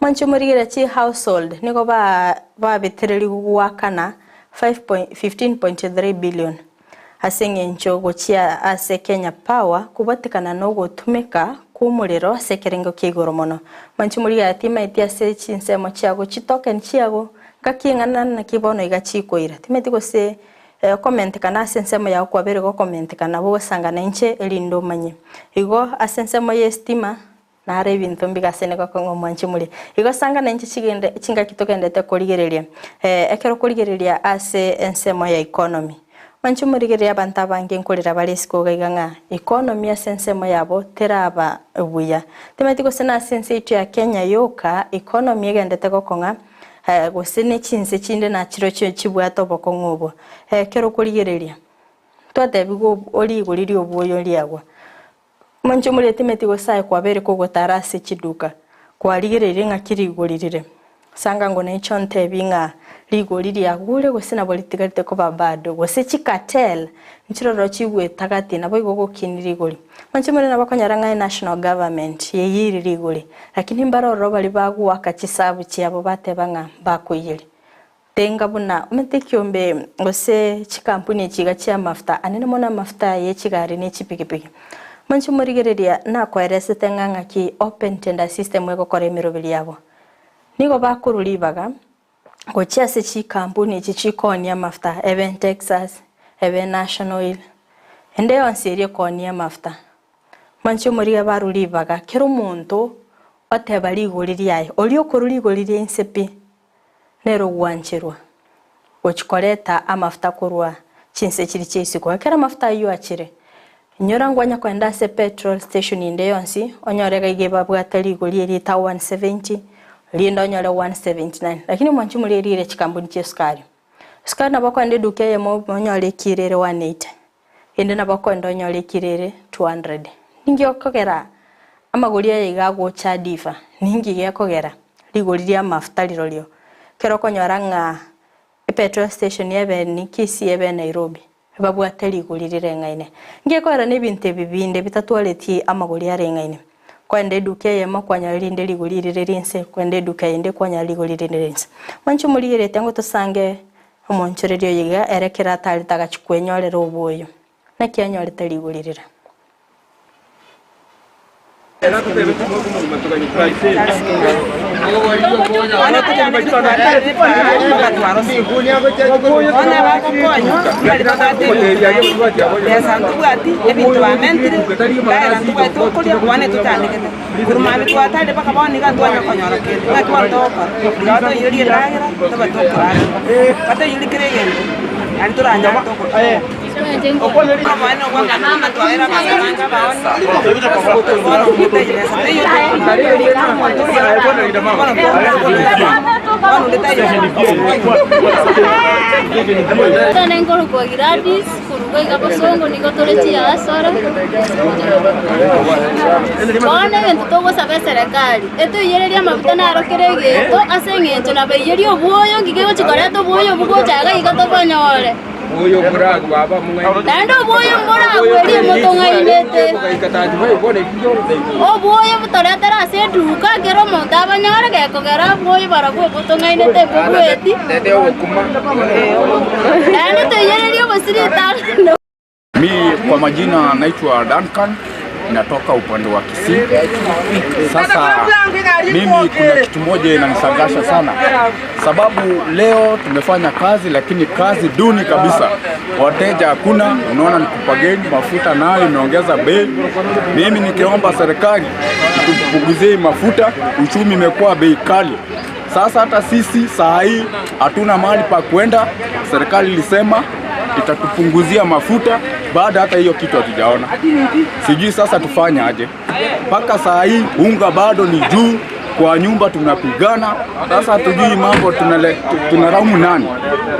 mancho murigera chi household niko ba betereri gwakana 15.3 billion asenge ncho gochia ase Kenya Power kubatikana no gotumeka kumuriro sekerengo kigoro mono manchumuri yatima itia se chinsemo chiago chitoken chiago gakingana na kibono igachikoira timeti gose comment kana sensemo ya kwa bere go comment kana bo sangana inche elindo manye igo asensemo yestima na are bintu mbigasene ko ngo manchumuri igo sangana inche chigende chinga kitokendete korigereria ekero korigereria ase ensemo ya economy manchumurigeria banta bange nkorera baresiko gaiganga economy ya sensemo yabo teraba buya timeti gose na sense itu ya Kenya yoka economy egendete gokonga gusene chinse chinde na chiro chibwato bokongobo kero kurigereria twatebigo oli guriri obuyo liagwa manchumuri timeti gosaye kwa bere ko gotarase chiduka kwa rigereria ngakiri guririre sanga ngo ne chonte binga ligoriri agure gusena politikarite ko babado gose chikatel nchiroro chigwe tagati nabo igogo kiniri gori manchumuri nabakonyaranga national government yeyiri rigori lakini mbaroro bali bagu akachisabu chiabo batebanga bakoyiri tenga buna umetekiombe gose chikampuni chiga chia mafuta anene mona mafuta ye chigari ne chipikipiki manchumuri gereria na kwaerese tenganga ki open tender system ego kore mirobili yabo nigo bakurulibaga gochia se chikampuni chichikonia mafuta even Texas even National Oil ende yonserie konia mafuta manchumuri abarulibaga kero muntu otebali goririaye olio kuruli goriri ensepi nero gwanchirwa gochikoreta amafuta kurwa chinse chiri chesiko kera mafuta yo achire nyorangwanya kwenda se petrol station inde yonsi onyorega igeba bwatali goriri ta 170 lindo nyole 179 lakini manchumuri erire chikambuni chesukari sukari nabako ende duke yemo nyole kirere 180 ende nabako ndo nyole kirere 200 ningi okogera amagoria yigago cha difa ningi gekogera ligoriria mafuta lirolio kero konyoranga petrol station yebe ni Kisii yebe Nairobi babwate ligoririre ngaine ngekora nebinte bibinde bitatwaleti amagoria rengaine kwende duke yema kwanya linde ligolirire rinse kwende duke inde kwanya ligolirire rinse manchumuri yerete ngo tusange omonchorerio yiga erekera tali tagachikwenyorera oboyo nakyanyorete ligolirire Tengo kwa gratis, kuruga ikabosongo niko tolechi ya asara. Bwana ngento togo sabe serikali. Eto yereria mafuta na arokerege to asenge na beyeri obuoyo ngikego chikoreto obuoyo bugo chaga ikatobanyore. Oyo muragu aba mungai. Tando obuoyo muragu eri motonga inete. Obuoyo butoretera ase duka kero montabanyore gekogera obuoyo baragwe motonga inete bugweti. Dede okuma. Tando toyereria bosirita. Mi kwa majina naitwa Duncan, natoka upande wa Kisii. Sasa mimi kuna kitu moja inanishangaza sana, sababu leo tumefanya kazi lakini kazi duni kabisa, wateja hakuna. Unaona ni kupageni mafuta nayo imeongeza bei. Mimi nikiomba serikali tupunguzie mafuta, uchumi imekuwa bei kali. Sasa hata sisi saa hii hatuna mahali pa kwenda. Serikali ilisema itatupunguzia mafuta, baada hata hiyo kitu hatujaona. Sijui sasa tufanye aje. Mpaka saa hii unga bado ni juu, kwa nyumba tunapigana. Sasa hatujui mambo tunaraumu nani.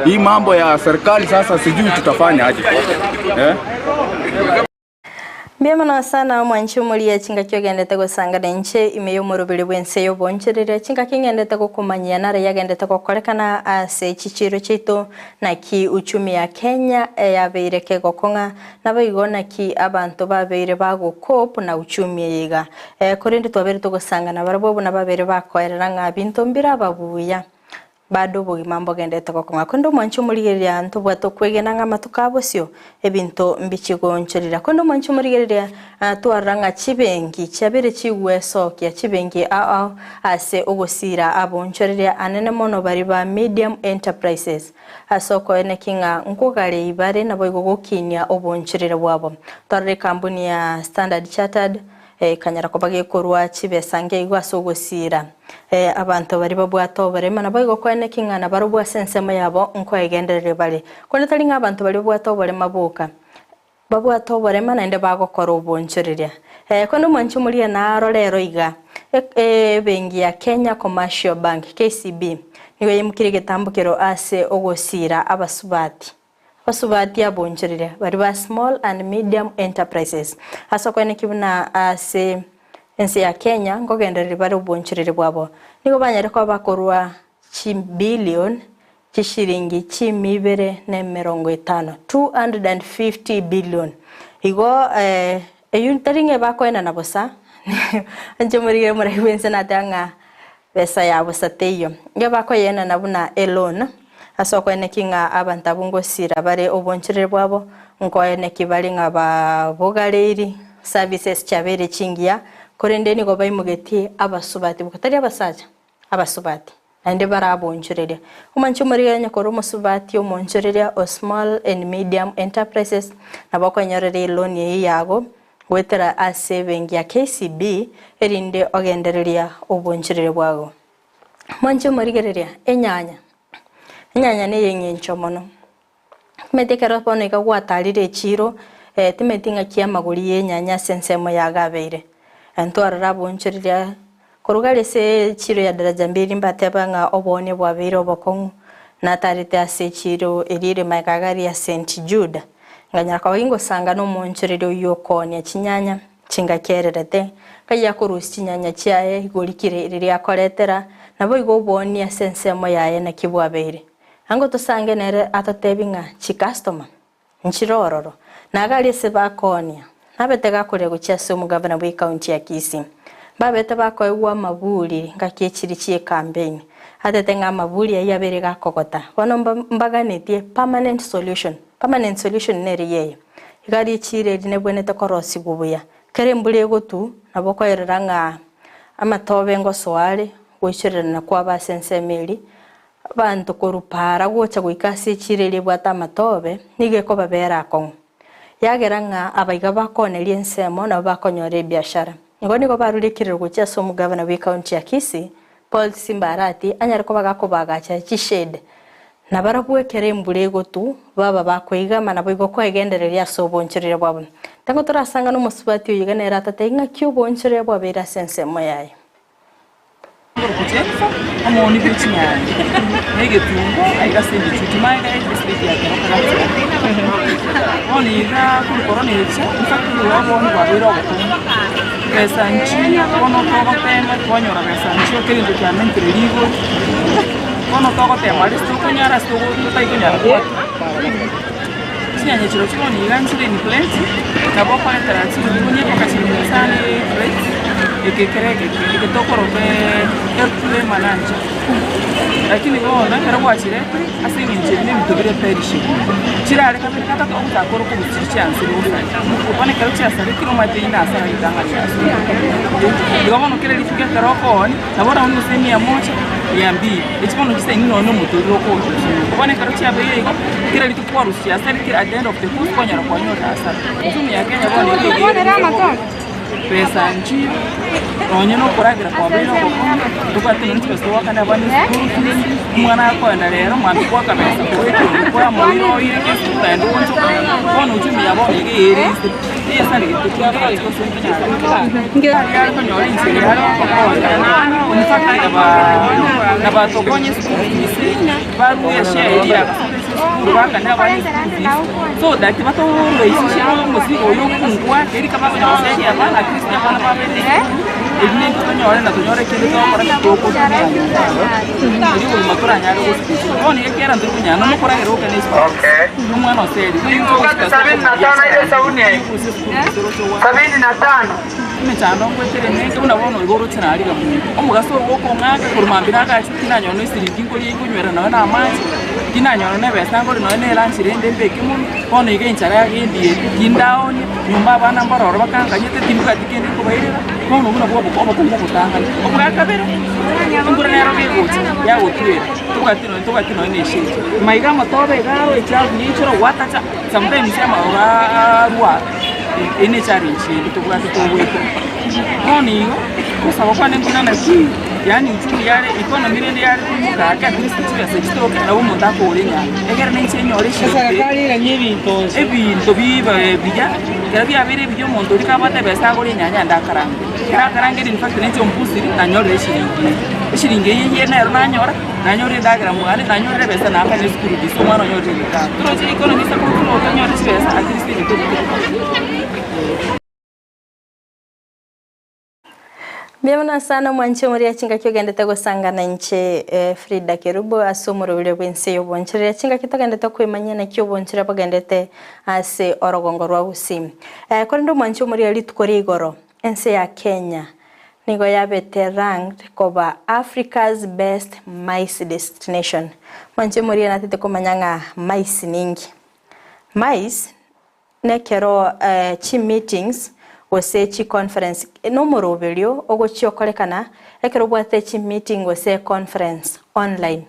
Hii mambo ya serikali sasa sijui tutafanya aje. Bienvenue sana mwanchumuri ya chinga kyogendete gusangana inche imeyo murubiri bwense y'Oboonchoreria chinga kingendete gukumanyia nare yagendete gukorekana ase chichiro chito na ki uchumi ya Kenya yabeire kegokonga nabaigona ki abantu babeire bagukopa na uchumi yiga kurindi twabere tugusangana barabo na babere bakoerera nga bintu mbira babuya bado bogi mambo gendete gokonga kondo mwanchu murigeria ntubwato kwegena ngama tukabosyo ebinto mbichigonchorira kondo mwanchu murigeria twaranga chibengi chabere chigweso kya chibengi ase ogosira abonchoreria anene mono bari ba medium enterprises asoko ene kinga nkogale ibare nabo igogokinia obonchorera bwabo twarre kampuni ya Standard Chartered kanyara kobage korwa chibesange igwaso ogosira abantu bari babwato barema nabo igokwane kingana barubwa sensemo yabo nko egenderere bari kone tali nk'abantu bari babwato barema boka babwato barema nende bagokora obonchoreria kono mwanchu muri na rorero iga bengi ya Kenya Commercial Bank KCB niwe yimukire getambukero ase ogosira abasubati abonchoreria bari ba small and medium enterprises asokwane kibuna ase ense ya Kenya ngogenderere bari obonchoreria bwabo niko banyare kwa bakorwa billion chishiringi 250 250 billion igo eyuntaringe bakoena na bosa anje muri murahibense natanga pesa ya bosa teyo nge bakoyena nabuna alone asoko ene kinga abantu abungosira bare obonchirire bwabo nkoene kibali ngaba bogaleri services chabere chingia korendeni go bayimugeti abasubati bukatari abasaja abasubati ande barabonchirire umanchu muri nyakoro musubati omonchirire o small and medium enterprises nabakonyarire loan yago wetera a saving ya KCB erinde ogendereria obonchirire bwago manchu muri gereria enyanya ne yenyencho mono metekero pone ka gwatarire chiro timetinga kia maguri yenyanya sensemo ya gabeire antwara bonchirira korugale se chiro ya daraja mbiri mbateba nga obone bwabire obokongu natarite ase chiro erire makagari ya St Jude nganya kwa wingo sanga no monchiriro yokone chinyanya chinga kererete kaya kurusi chinyanya chiaye igorikire riri akoretera nabo igoboni ya sensemo yaye na kibwabere ango tusange nere atatebinga chi customer nchirororo nagali se bakonia nabetega kure guchase umugabana bwi county ya Kisii babete bakoywa mabuli ngakechiri chie campaign atetenga mabuli yabere gakogota bono mbaganitie permanent solution neri yeye igari chire rine bwenete korosi gubuya kere mbule gotu nabokoyeranga amatobe ngo swale gwishirana kwa basensemeli bantu korupara gocha gwikasi chirele bwata matobe nige ko babera akon yageranga abaiga bakonelie nsemo na bakonyore biashara ngoni ko barurikire gocha so mugabana we county ya Kisii Paul Simbarati anyare ko bagakobagacha chishede na barabwe kere mbure gotu baba bakoiga mana boigo ko egendereria so bonchirire bwabo tango turasanga no musubati uyigane ratatenga kyo bonchirire bwabera sensemo yaye kujenza amoni bichinyana nege tungo aiga sendi chutimaiga especially ya karaka oni ga korona yecha ifakuru wabo ni babiro gotumba pesa nchi kono togo tema twanyora pesa nchi okeri ndo kya mentri ligo kono togo tema listo kunyara sto tutai kunyara kwa sinya chiro chiro ni ganchire ni plate na boko na taratibu kunye kwa kashini sana plate ekekereke eketokoro pe ertule mananja lakini bona karabwa chirete asingi nchini mtubire perishi chirare kata to utakoro ku chichansi ubone karo cha sare kilo madina asara idanga ya ndigo no kile lifika karoko na bona unu semi ya moja ya mbili echipono kisa ino no mutoro ko ubone karo cha beye kile litukwa rusia sare kile at the end of the course konyara kwa nyota asara uchumi ya Kenya bona pesa nchi onyono kuragira kwa bino tukate nchi pesa wakanda bani mwana ko enda lero mwana kwa kabisa kwa moyo ile kitu ndo ncho kono uchumi yabo yiri iya sare kitu kwa hiyo ngira ya ko nyori nchi ya ko unifaka na ba tokonye baru ya share ya kubaka ndabani so dati bato reisha musigo yokungwa eri kama na seri abana Kristo abana babete ebine kutonyore na tonyore kile to kora kitoko ndi uri makora nyaro gospiti oni ekera ndu kunyana no kora hero kane okay umwana oseri 75 ile sauni 75 imechando ngwetere nenge unabona igoro tsinari ga mungu omugaso woko ngaka kurumambira ka kinanyo no siringi ngoli ingunywera nawe na amazi kinanyo no besa ngoli no ne lanchire ndembe kimuntu ono ige inchara yindi kindaoni nyumba bana mbaroro bakanganyete timuka dikende ko bayira kono muna bwo bwo ko ngutanga omugaka bero ngura nero biguti ya utwera tukatino ne shi maiga motobe garo echafu nichoro watacha sometimes ya maura ruwa ene challenge tukubati tobweka noni kusaba kwa nenguna na ki yani uchumi yale economy ile yale kumuka aka district ya sector na wo mutako olenya egera nenche ore shi serikali ile ebinto biba bija karabia bire bijo muntu likabate besa gole nyanya ndakarange in fact nenche ompusiri na nyore shiringi yeye na ranyora na nyore ndagira mugane na nyore besa na aka skuru biso mwana nyore ndika turoje economy sa kutulo nyore besa at least Bienvenue sana mwanche muri achinga kyogendete gusangana nche Frida Kerubo asomoro bile Ense Y'Oboonchoreria chinga kitagendete kwimanya na Y'Oboonchoreria bagendete ase orogongo rwa Gusii kondo mwanche muri ali tukori igoro ense ya Kenya nigo yabete ranked koba Africa's best mice destination mwanche muri natete kumanyanga mice ningi mice nekero chi meetings ose chi conference no morovelio ogo chiokolekana ekero bwate chi meeting ose conference online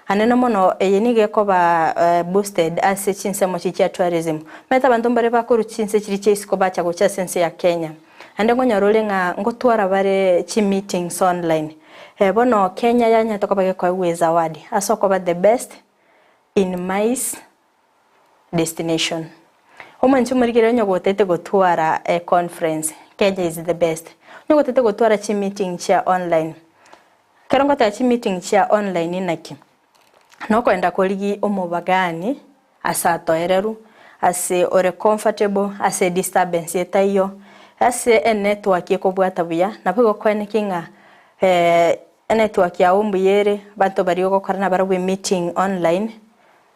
aneno mono yenige koba boosted ase chinsemo chicha tourism meta bantu mbare bakuru chinse chiri cheisiko bacha gocha sense ya Kenya ande ngonyarole nga ngotwara bare chi meetings online bono Kenya yanya tokoba kwa uweza award asoko ba the best in mice destination Omanchu murigere nyogotete gotwara conference Kenya is the best nyogotete gotwara chi meeting cha online karongo ta chi meeting cha online inaki noko enda koligi omubagani asato ereru ase ore comfortable ase disturbance yetayo ase network ekobwata buya napigo kwenekinga network ya umbuyere bantu bari gokorana barwe meeting online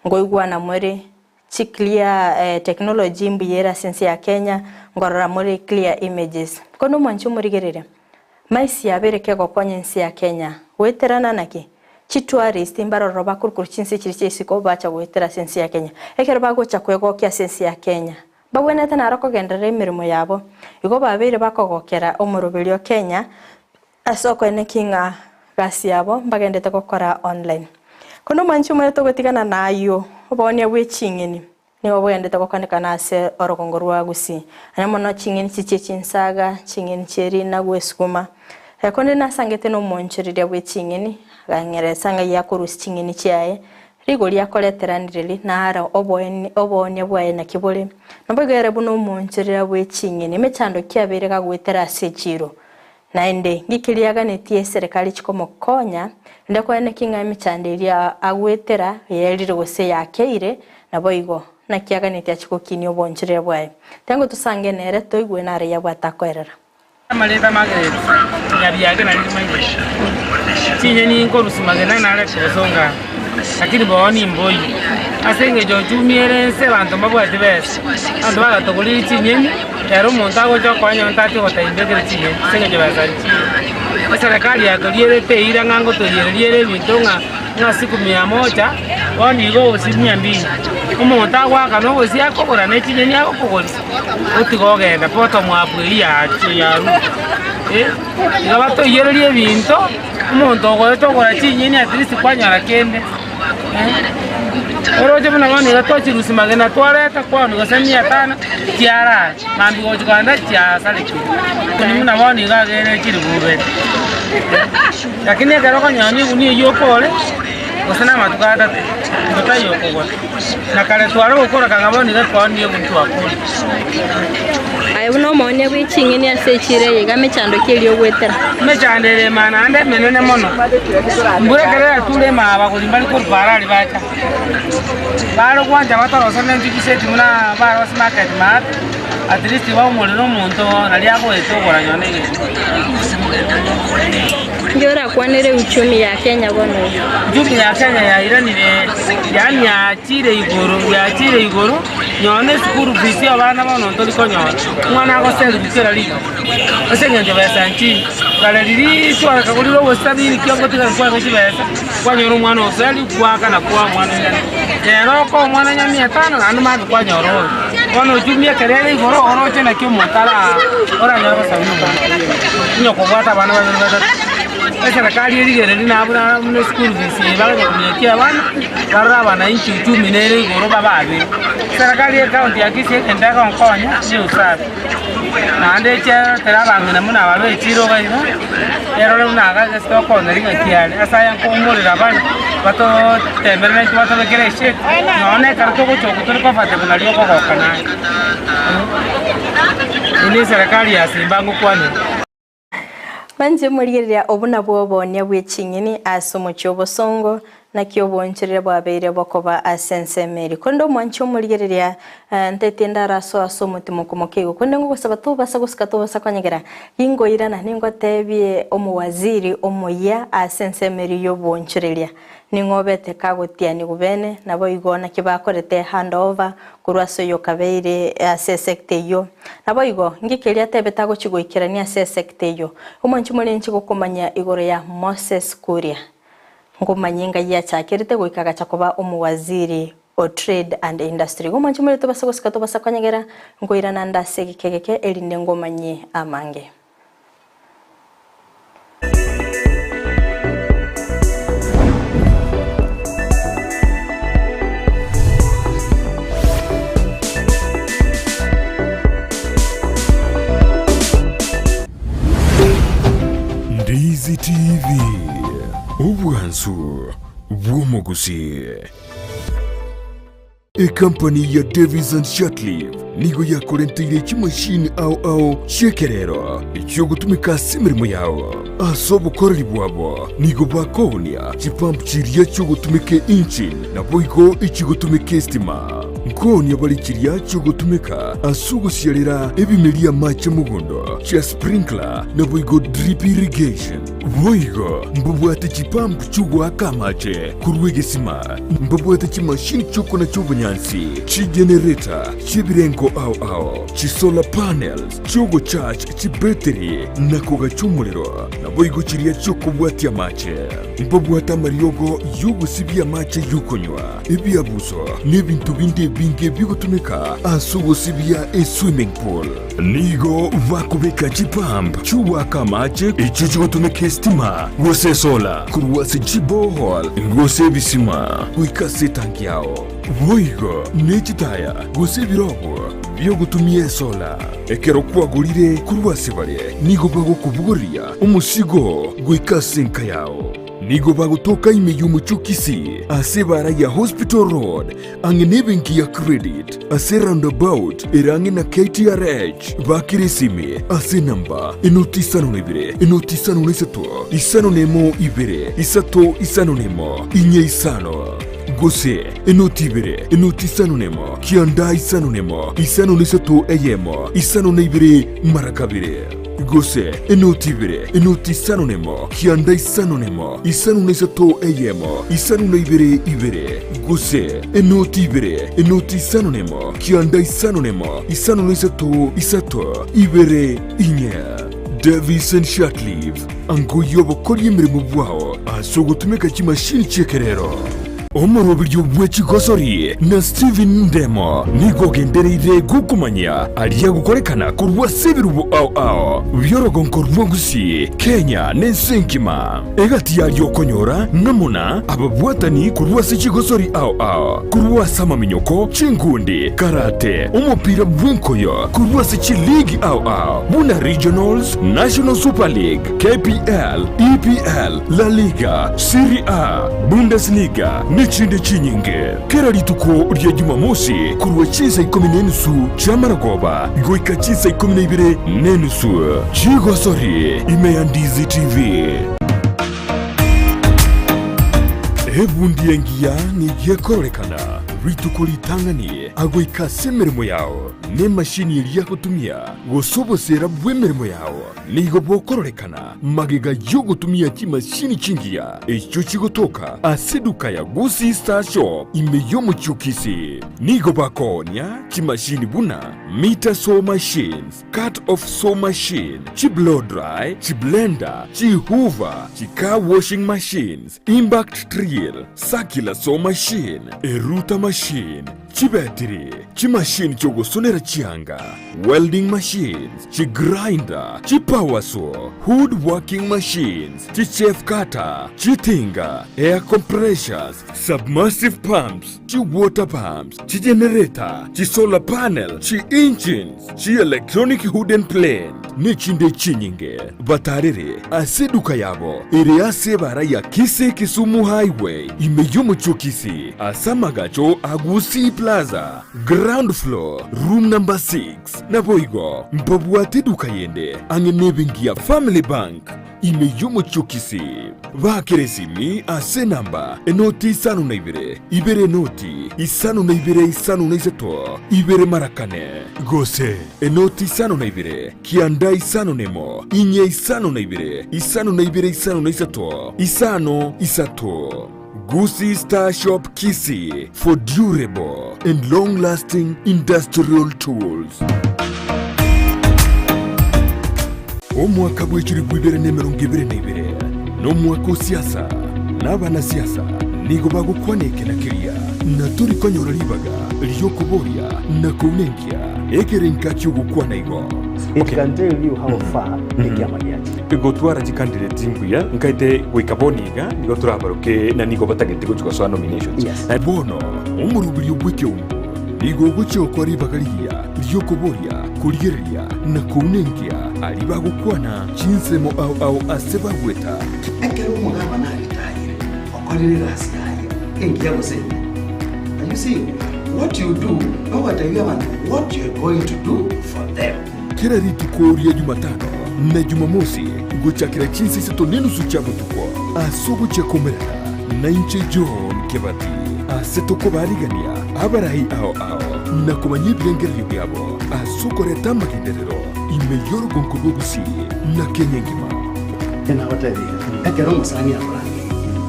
ngoigwana mwere chi clear technology mbiyera sense ya Kenya ngorora muri clear images kono mwanchu murigerere maisi yabereke gokonye nsi ya Kenya weterana naki chi tourist mbaroro bakurukuru chinsi chiriche siko bacha wetera sense ya Kenya ekero bagocha kwegokya sense ya Kenya bagwenete narako gendere mirimo yabo igo babere bakogokera omurubelio Kenya asoko enekinga gasi yabo bagendete gokora online kono mwanchu mweto gotigana nayo obonia wechingeni niwo bwendete gokanekana ase orogongo rwa Gusii anamo no chingeni chiche chinsaga chingeni cheri na gwesukuma konde nasangete no Y'Oboonchoreria wechingeni gangere sanga yakurusi chingeni chiaye rigori yakoleteranireli nara obonia bwaye na kibole nabagere buno Y'Oboonchoreria wechingeni mechando kiabere gagwetera ase chiro naende ngikiriaga netie serikali chikomokonya ndako ene kinga emichanderia agwetera yerire gose yakeire naboigo nakiaga netie achikokini Y'Oboonchoreria bwaye tango tusange nere toigwe nare yabwatakorera amaleta magere yabiage na ndimaye chinye ni nkorusi magena nare kusonga lakini boni mboi asenge jojumiere se bantu mabwate bese andu bagatoguri chinye yaro montago jo kwanya ntati gotaindegere chinye senge jo bazanchi serikali yatoliere teira ngango toliere bitonga na siku 100 woni go usimia mbili omontago akano gosi akogora ne chinye ni akogori utigogenda poto mwabwe ya chiaru ngabato yererie binto omonto gotogora chinye ni at least kwanyara kende Oroje buna ngani gatochi rusimagena twareta kwa ni gasemia tana tiara mambi gojuganda tia saleki ni muna bani gagere kiri bube lakini garoko nyani uni yokole gosana matukada ngotayo kogwa nakale twaro gukora kangaboni gatwani y'omuntu akuri ayo mone wechingeni ase chire yega mechando kiri ogwetera mechandere mana ande menene mono mbure kare atule maba kulimbali ko barali bacha baro kwanja batorosa nendikiseti muna baro market mat at least wa umuliro muntu nali yako etogora nyone Njora kwanere uchumi ya Kenya bono uchumi ya Kenya ya iranire yani ya chire igoro nyone skuru bisi abana bano ntoli konyora mwana agosende bitera lino asengenge besanchi kale liri twara kakuliro wostabiri kyongo tika kwa ngibesa kwanyora mwana osali kwaka na kwa mwana nyane yero ko mwana nyami 5 anu ma kwanyora ono jumia kelele igoro oroche na kyo motala ora nyoro sabu nyoko bata bana bana serikali irigere linabura mu school bisi bagaje kunyekia abana baraba na inchi uchumi nere igoro bababe serikali ya county ya Kisii endaka onkonya ni usafi na ndeche terabangina muna babe chiro gaino erole unaga stoko neringa kiale asaya nkomurira bana bato temberment bato bekereshe none karto ko chokutore ko fate kunalio ko kokana ini serikali ya simbangu kwani Ense Y'Oboonchoreria obuna bwobonia bwechingini asomo cyobosongo na ky'Oboonchoreria bwabeire bokoba asensemeri kondo Ense Y'Oboonchoreria ntetenda raso asomo timokomokego kondo ngosaba to basa gusika to basa kwanyegera ingoirana ningo tebie omuwaziri omoya asensemeri y'Oboonchoreria ningobete kagotiani gubene nabo igona kibakorete handover kurwaso yo kabeire ase sector yo nabo igo ngikeria tebeta gochigoikirania ase sector yo Ense Y'Oboonchoreria gokomanya igoro ya Moses Kuria ngomanyinga ya chakirite goikaga chakoba omuwaziri o trade and industry Ense Y'Oboonchoreria to basa gusika to basa kwanyegera ngoirana ndase gikegeke erinde ngomanye amange Ndizi TV Ubwansu Gusii. A company ya Davis and Shutleaf nigo yakorentire kimashini au shekerero icyo gutumika simirimo yawo asobo korari bwabo nigo bakonia chipamp chiriya cyo gutumike engine nabo igo ikigutumike stima nkoni yabalikiriya cyo gutumika asugushyirira ebimeliya mache mugondo cha sprinkler nabo igo drip irrigation boigo mbubwate chipamp cyugwaka mache kurwegesima mbubwate kimashini cyuko na cy'ubunyansi chi generator chibirengo au chi solar panels cyugo charge chi battery nakoga cy'umuriro nabo igo kiriya cyo kubwati amache mbubwata mariogo yugusibya mache yukonywa ibyabuso n'ibintu bindi binge bigutumika asugusibya a swimming pool nigo vakubeka chipamp cyubaka mache icyo cyugutumika stima gose solar kurwase chibohol gose bisima kuikase tanki yao boigo nechitaya gose birobo byo gutumye solar ekero kwagurire kurwase bare nigo bagokubugoria umusigo guikase nka yao nigo bagutoka imeyumu chukisi ase bara ya hospital road angenebenki ya credit ase roundabout erange na KTRH bakirisimi ase namba inotisano neseto isano nemo ibere isato isano nemo inye isano gose enotibere enotisano nemo kianda isano nemo isano neseto eyemo isano neibere marakabire gose enotibere enotisano nemo kianda isano nemo isano neseto eyemo isano neibere ibere gose enotibere enotisano nemo kianda isano nemo isano neseto isato ibere inye Davis and Shutleaf angoyo bokori imirimo bwao asogutumika kimashini cyekerero omurobiryo bw'ekigosori na Steven Ndemo nigo gendereire gukumanya aliya gukorekana kurwase birubu au byorogonko rw'Gusii Kenya n'ensenkima egati yalyo konyora namuna ababwatani kurwase ekigosori au kurwase amaminyoko cy'ingundi karate umupira bw'enkoyo kurwase ekiligi au buna regionals National Super League KPL EPL La Liga Serie A Bundesliga n'ikindi kinyinge kera lituko rya Jumamosi kurwa chiza 10:30 cyamaragoba goika chiza 12:30 Kigosori ime ya Ndizi TV ebundiengia ni yekorekana rituko litangani agoika semerimo yao ne mashini iria gutumia gusobosera bwemeremo yao nigo bokororekana magega yo gutumia chimashini chingia echo chigotoka aseduka ya Gusii Star Shop imeyo muchukisi nigo bakonya chimashini buna meter saw machines, cut off saw machine, chi blow dry, chi blender, chi hoover, chi car washing machines, impact drill, circular saw machine, eruta machine, chi battery, chi machine chogosonera chianga, welding machines, chi grinder, chi power saw, wood working machines, chi chef cutter, chi tinga, air compressors, submersive pumps, chi water pumps, chi generator, chi solar panel, chi engines, chi electronic hood and plane, nechinde chinyinge, batarere, aseduka yabo, ere asebara ya Kisii Kisumu Highway, imeyomo chokisi, asamagacho Gusii Plaza, ground floor, room number 6, naboigo, mpabuate duka yende, angenebingia Family Bank, imeyomo chokisi, vakeresimi ase namba, enoti isano na ibere noti, isano na iseto, ibere marakane, gose, enoti isano na kianda isano nemo, inye isano na isano na iseto, isano isato. Gusii Star Shop Kisii for durable and long-lasting industrial tools. Omwaka bw'ekiri gw'ibere n'emirongo ibere n'ibere n'omwaka osiasa n'abana siasa nigo bagukwaneke na kiria na turi konyora libaga lyokuboria na kunengia ekerenka cy'ugukwana igo. It can tell you how far the gotwara candidate nguya nkaite gwikaboniga nigo turabaruke na nigo batagete gucuka so nominations. Na bono umurubiri ubwike nigo gucyo kwa ribagariya lyokuboria kurigeria na kunengia ali bagukwana chinsemo au aseba gweta ekero umugaba na retire okorere rasikaye engia gose. You see what you do no what you want, what you're going to do for them. Kila ritukoria Jumatano na Jumamosi guchakira chinsi seto nenu suchabo tukwa asugu chakomerana na inche John Kebati asetoko barigania abarahi ao na kumanyi byengeri byabo asuko retamba kinderero imeyoro gonkudo Gusii na kenyengima ena hoteli ekero musani abrani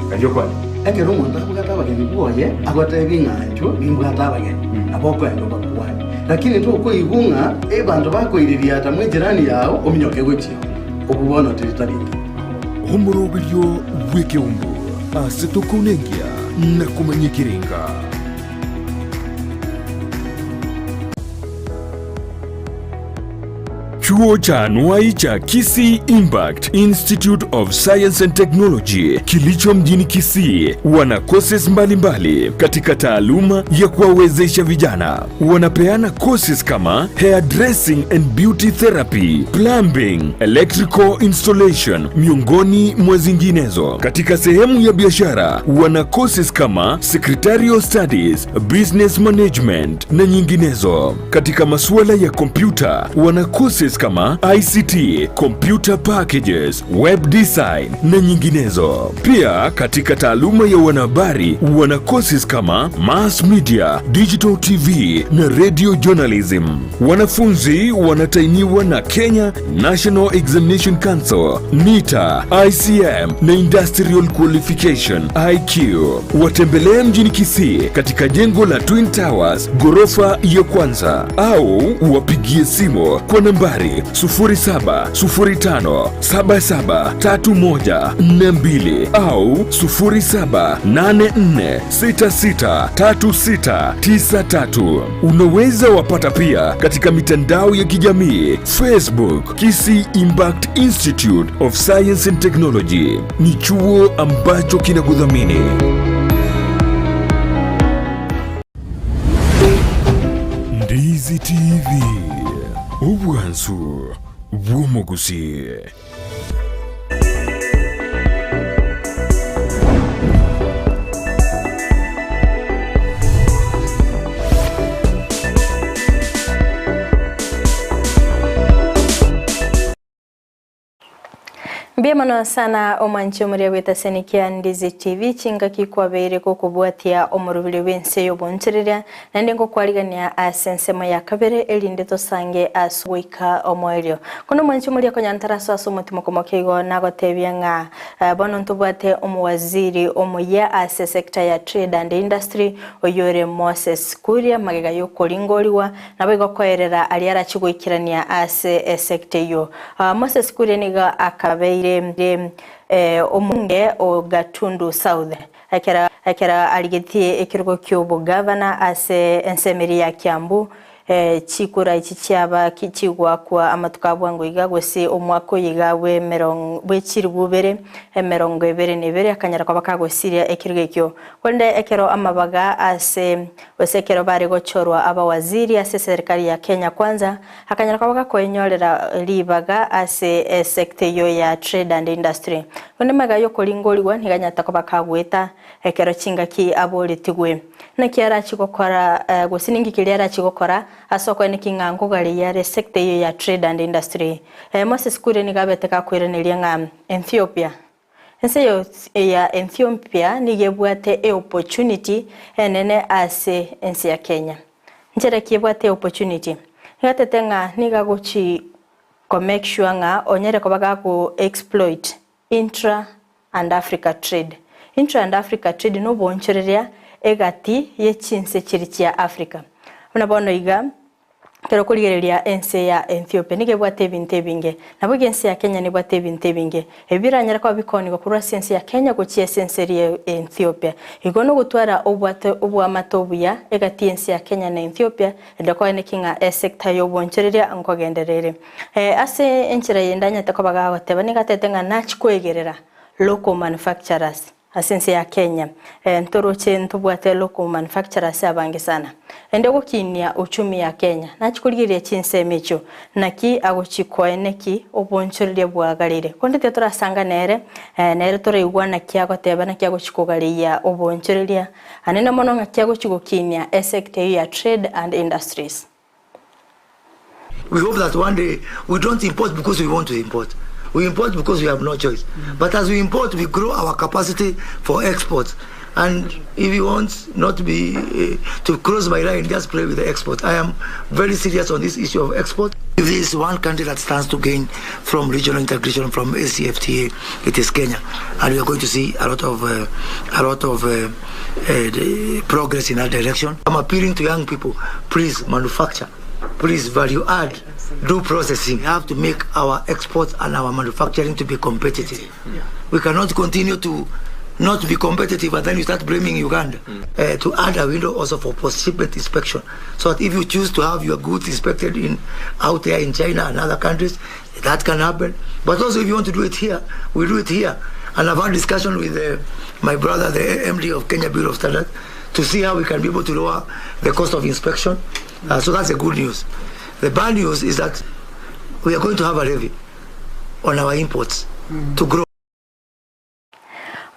kanyo kwa ekero muntu akugata bageni boye agote binganjo bimbugata bageni aboko endo bakwani lakini tu uko igunga bantu bakoiriria ata mwejerani yao ominyoke gutyo okubona tiritariki homurobiryo bweke umbu asetoko nengia na kumanyikirenga. Chuo cha anuai cha Kisii Impact Institute of Science and Technology kilicho mjini Kisii wana courses mbalimbali katika taaluma ya kuwawezesha vijana. Wanapeana courses kama hairdressing and beauty therapy, plumbing, electrical installation miongoni mwa zinginezo. Katika sehemu ya biashara wana courses kama secretarial studies, business management na nyinginezo. Katika masuala ya kompyuta wana courses kama ICT, computer packages, web design na nyinginezo. Pia katika taaluma ya wanahabari wana courses kama mass media, digital TV na radio journalism. Wanafunzi wanatainiwa na Kenya National Examination Council, NITA, ICM na Industrial Qualification IQ. Watembelee mjini Kisii katika jengo la Twin Towers ghorofa ya kwanza au wapigie simu kwa nambari 0705773142 au 0784663693. Unaweza wapata pia katika mitandao ya kijamii Facebook Kisii Impact Institute of Science and Technology. Ni chuo ambacho kinakudhamini. Ndizi TV ubwansu bw'omu Gusii. Bien Mbuya sana omwanchi omuri wita senikia Ndizi TV chinga kikwabere kukubwatia omurubiri w'Ense Y'Oboonchoreria nande ngokwarigania asensemo ya kabere elinde tosange aswika omwerio kono mwanchi omuri akonyantara so mutimo komokeigo nagotebia nga bono ntubwate omuwaziri omuya ase sector ya trade and industry oyore Moses Kuria magega yokolingoliwa nabo igokoerera aliara chigwikirania ase sector yo Moses Kuria niga akabeire omunge o Gatundu South akera aligetie ekirugo kyobo governor ase Ense Y'Oboonchoreria Kiambu chikura ichichaba kichigwa kwa amatukabwa ngo igagwese omwako yigawe bwechiribubere 22 akanyara kwa bakagwesiria ekirugo kyo konde ekero amabaga ase wesekero bare gochorwa abawaziri ase serikali ya Kenya kwanza akanyara kwa bakakoenyorera libaga ase sector yo ya trade and industry konde magayo kolingoliwa ntiganyata kwa bakagweta ekero chingaki abolitigwe nakiara chigokora gosiningi kiliara chigokora asoko ni kingango gali ya sector yo ya trade and industry Moses Kuria ni gabeteka kwireneria nga Ethiopia Ense yo ya Ethiopia nigebwate opportunity enene ase ense ya Kenya njere kibwate opportunity ngatetenga nigagochi ko make sure nga onyere ko baga ku exploit intra and Africa trade no bonchoreria egati yechinse chirichia Africa unabono iga pero kuligereria ense ya Ethiopia nigebwate binte binge nabo ense ya Kenya nibwate binte binge ebiranyara kwa bikoni go kurwa ense ya Kenya go chie ense ya Ethiopia igono gutwara obwate obwamatobuya egati ense ya Kenya na Ethiopia ndako ene kinga sector y'Oboonchoreria ankogenderere ase enchira yendanya takobaga goteba nigatetenga nachikwegerera local manufacturers asense ya Kenya ntoroche ntubwate local manufacturers abange sana ende gokinia uchumi ya Kenya nachikuligiria chinse mecho naki agochikoeneki O'Boonchoreria bwagarire konde tetorasanga nere toreigwa nakiago teba nakiago chikogaria O'Boonchoreria anene mono nakiago chigokinia sector ya trade and industries. We hope that one day we don't import because we want to import. We import because we have no choice. But as we import, we grow our capacity for export. And if you want not to be to cross my line, just play with the export. I am very serious on this issue of export. If there is one country that stands to gain from regional integration from ACFTA, it is Kenya, and we are going to see a lot of progress in that direction. I'm appealing to young people: please manufacture, please value add. Do processing. We have to make our exports and our manufacturing to be competitive. We cannot continue to not be competitive and then you start blaming Uganda. To add a window also for post-shipment inspection, so that if you choose to have your goods inspected out there in China and other countries, that can happen. But also if you want to do it here, we do it here. And I've had discussion with my brother, the MD of Kenya Bureau of Standards, to see how we can be able to lower the cost of inspection. So that's the good news. The bad news is that we are going to have a levy on our imports to grow.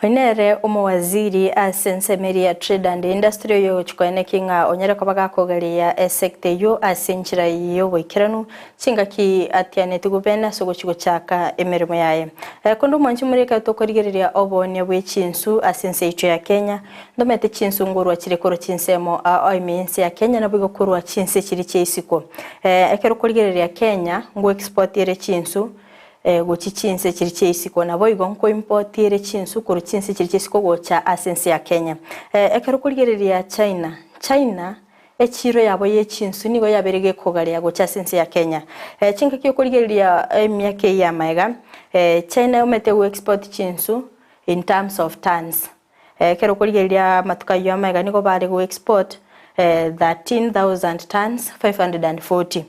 Onere omwaziri Ense Y'Oboonchoreria Trade and Industry yo chikoene kinga onyere kobaga kogaria sector yo asenchira yo wekiranu chinga ki atiane tugubena sogo chigo chaka emerimo yaye kondo mwanchi mureka tokorigereria obonye bwechinsu asense icho ya Kenya ndomete chinsu ngurwa chirekoro chinsemo oimense ya Kenya nabigo kurwa chinse chiri cheisiko ekero korigereria Kenya ngo export ire chinsu gochi chinse chiri cheisiko nabo igonko import ire chinsu kuru chinse chiri cheisiko gocha asense ya Kenya ekero kurigereria China echiro yabo ye chinsu nigo yaberege kogaria gocha asense ya Kenya chinga kyo kurigereria emyake ya maiga China umete go export chinsu in terms of tons ekero kurigereria matuka ya maiga nigo bare go export 13,000 tons 540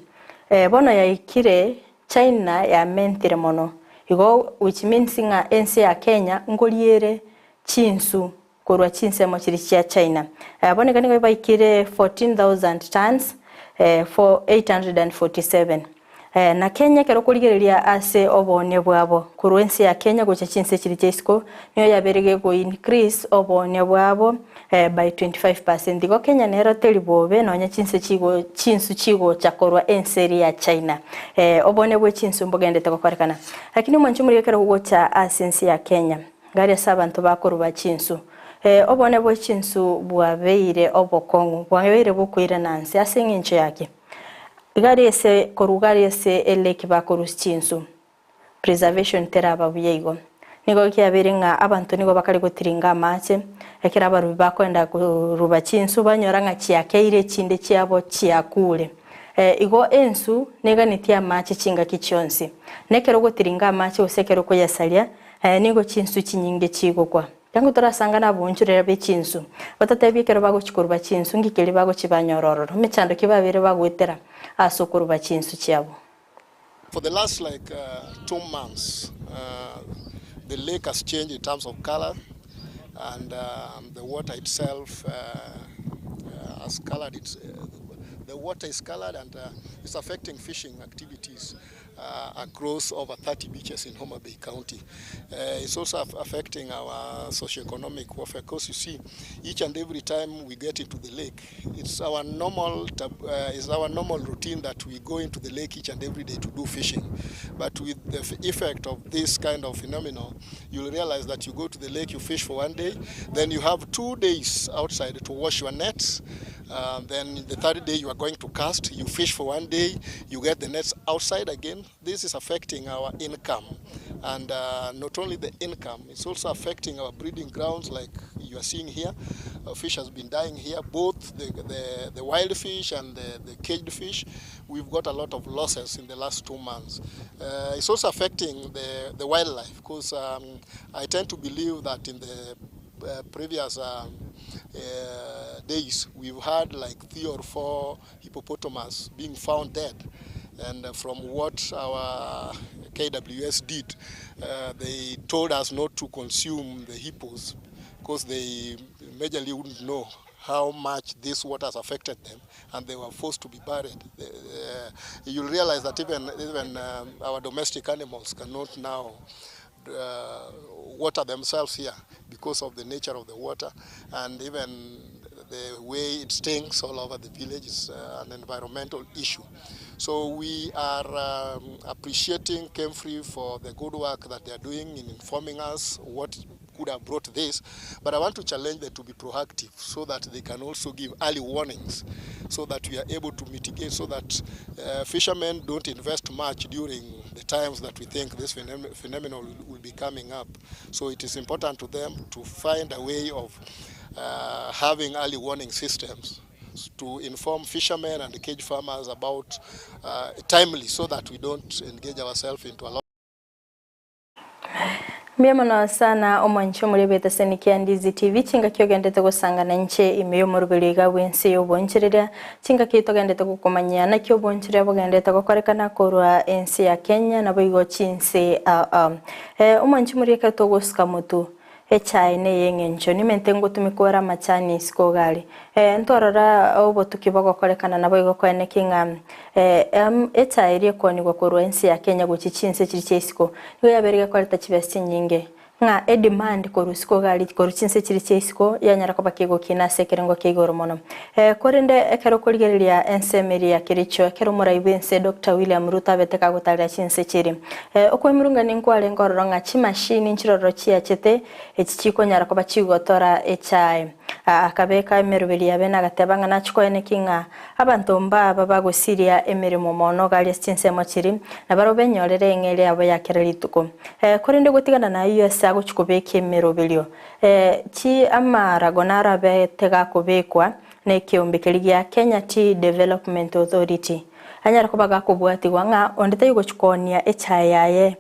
bono ya ikire China ya mentire mono igo which means nga ense ya Kenya ngoliere chinsu korwa chinse mo chiri cha China boneka nigo baikire 14,000 tons for 847 na Kenya kero kurigereria ase obone bwabo kuru ense ya Kenya gocha chinse chiri chesko niyo yaberege go increase obone bwabo by 25%. Go Kenya nero teri bobe nonya chinsu chigo chakorwa ense ya China obone bwe chinsu mbogendete gokorekana lakini mwanchu muri kero gocha ase ense ya Kenya ngari sabantu bakoruba chinsu obone bwe chinsu bwabeire obokongu bwabeire bukwire nanse ase ngincho yake gari ese eleki bakorus chinsu preservation teraba buyego nigo kyabere nga abantu nigo bakari gutiringa amache ekera barubi bakwenda kuruba chinsu banyora nga chiakeire chinde chiabo chiakure igo ensu nega nitia amache chinga kichonsi nekero gutiringa amache usekero ko yasalia nigo chinsu chinyinge chigokwa yangu turasanga n'abunchurera b'ichinsu batatebikero bago chikuruba chinsu ngikeli bago chibanyorororo mechando kibabere bagwetera asukuruba chinsu cyabo. For the last 2 months the lake has changed in terms of color and the water itself has colored the water is colored and it's affecting fishing activities across over 30 beaches in Homa Bay County. It's also affecting our socio-economic warfare because you see, each and every time we get into the lake, it's our normal routine that we go into the lake each and every day to do fishing. But with the effect of this kind of phenomenon, you'll realize that you go to the lake, you fish for 1 day, then you have 2 days outside to wash your nets. Then the third day you are going to cast, you fish for 1 day, you get the nets outside again. This is affecting our income, and not only the income, it's also affecting our breeding grounds like you are seeing here. Fish has been dying here, both the wild fish and the caged fish. We've got a lot of losses in the last 2 months. It's also affecting the wildlife because I tend to believe that in the previous days we've had like 3 or 4 hippopotamus being found dead, and from what our KWS did, they told us not to consume the hippos because they majorly wouldn't know how much this water has affected them, and they were forced to be buried. You'll realize that even our domestic animals cannot now water themselves here because of the nature of the water, and even the way it stinks all over the village is an environmental issue. So we are appreciating Kemfree for the good work that they are doing in informing us what could have brought this, but I want to challenge them to be proactive so that they can also give early warnings so that we are able to mitigate, so that fishermen don't invest much during the times that we think this phenomenon will be coming up. So it is important to them to find a way of having early warning systems to inform fishermen and the cage farmers about timely, so that we don't engage ourselves into a lot. Mbiamano sana omwancho muri beta seniki Ndizi TV chinga kyogendete gusangana nche imeyo murubiriga Ense Y'Oboonchoreria chinga kitogendete gukomanya na Y'Oboonchoreria bogendete gukorekana korwa ensi ya Kenya na boigo chinse omwancho muri kato gusika mutu echaine yengencho nimente ngutumikora machani skogari ntorora obo tukibogo korekana na boigo kwene kinga echaire koni gokorwa ensi ya Kenya guchichinse chirichesiko niyo yaberega kwaleta chibesi nyinge nga demand korusiko gali koruchinse chirichesiko yanyara ko bakego kina sekerengo kegoro mono korende ekero koligereria ense meri ya kiricho ekero muraibense Dr. William Ruto beteka gutarira chinse chiri okwemurunga ninkwale ngororo nga chimashini nchiroro chia chete echichiko nyara ko bachigotora echai akabeka emerubiri yabena gatebanga nachikoene kinga abantu mbaba bagusiria emirimo mono gali chinse mochiri na baro benyorere engere abo yakererituko korende gutigana na US aguchikubeka emerubiri chi amaragonara betega kubekwa ne kiombekeri gya Kenya Tea Development Authority anyara kubaga kubwatigwa nga ondete yugo chikonia echayaye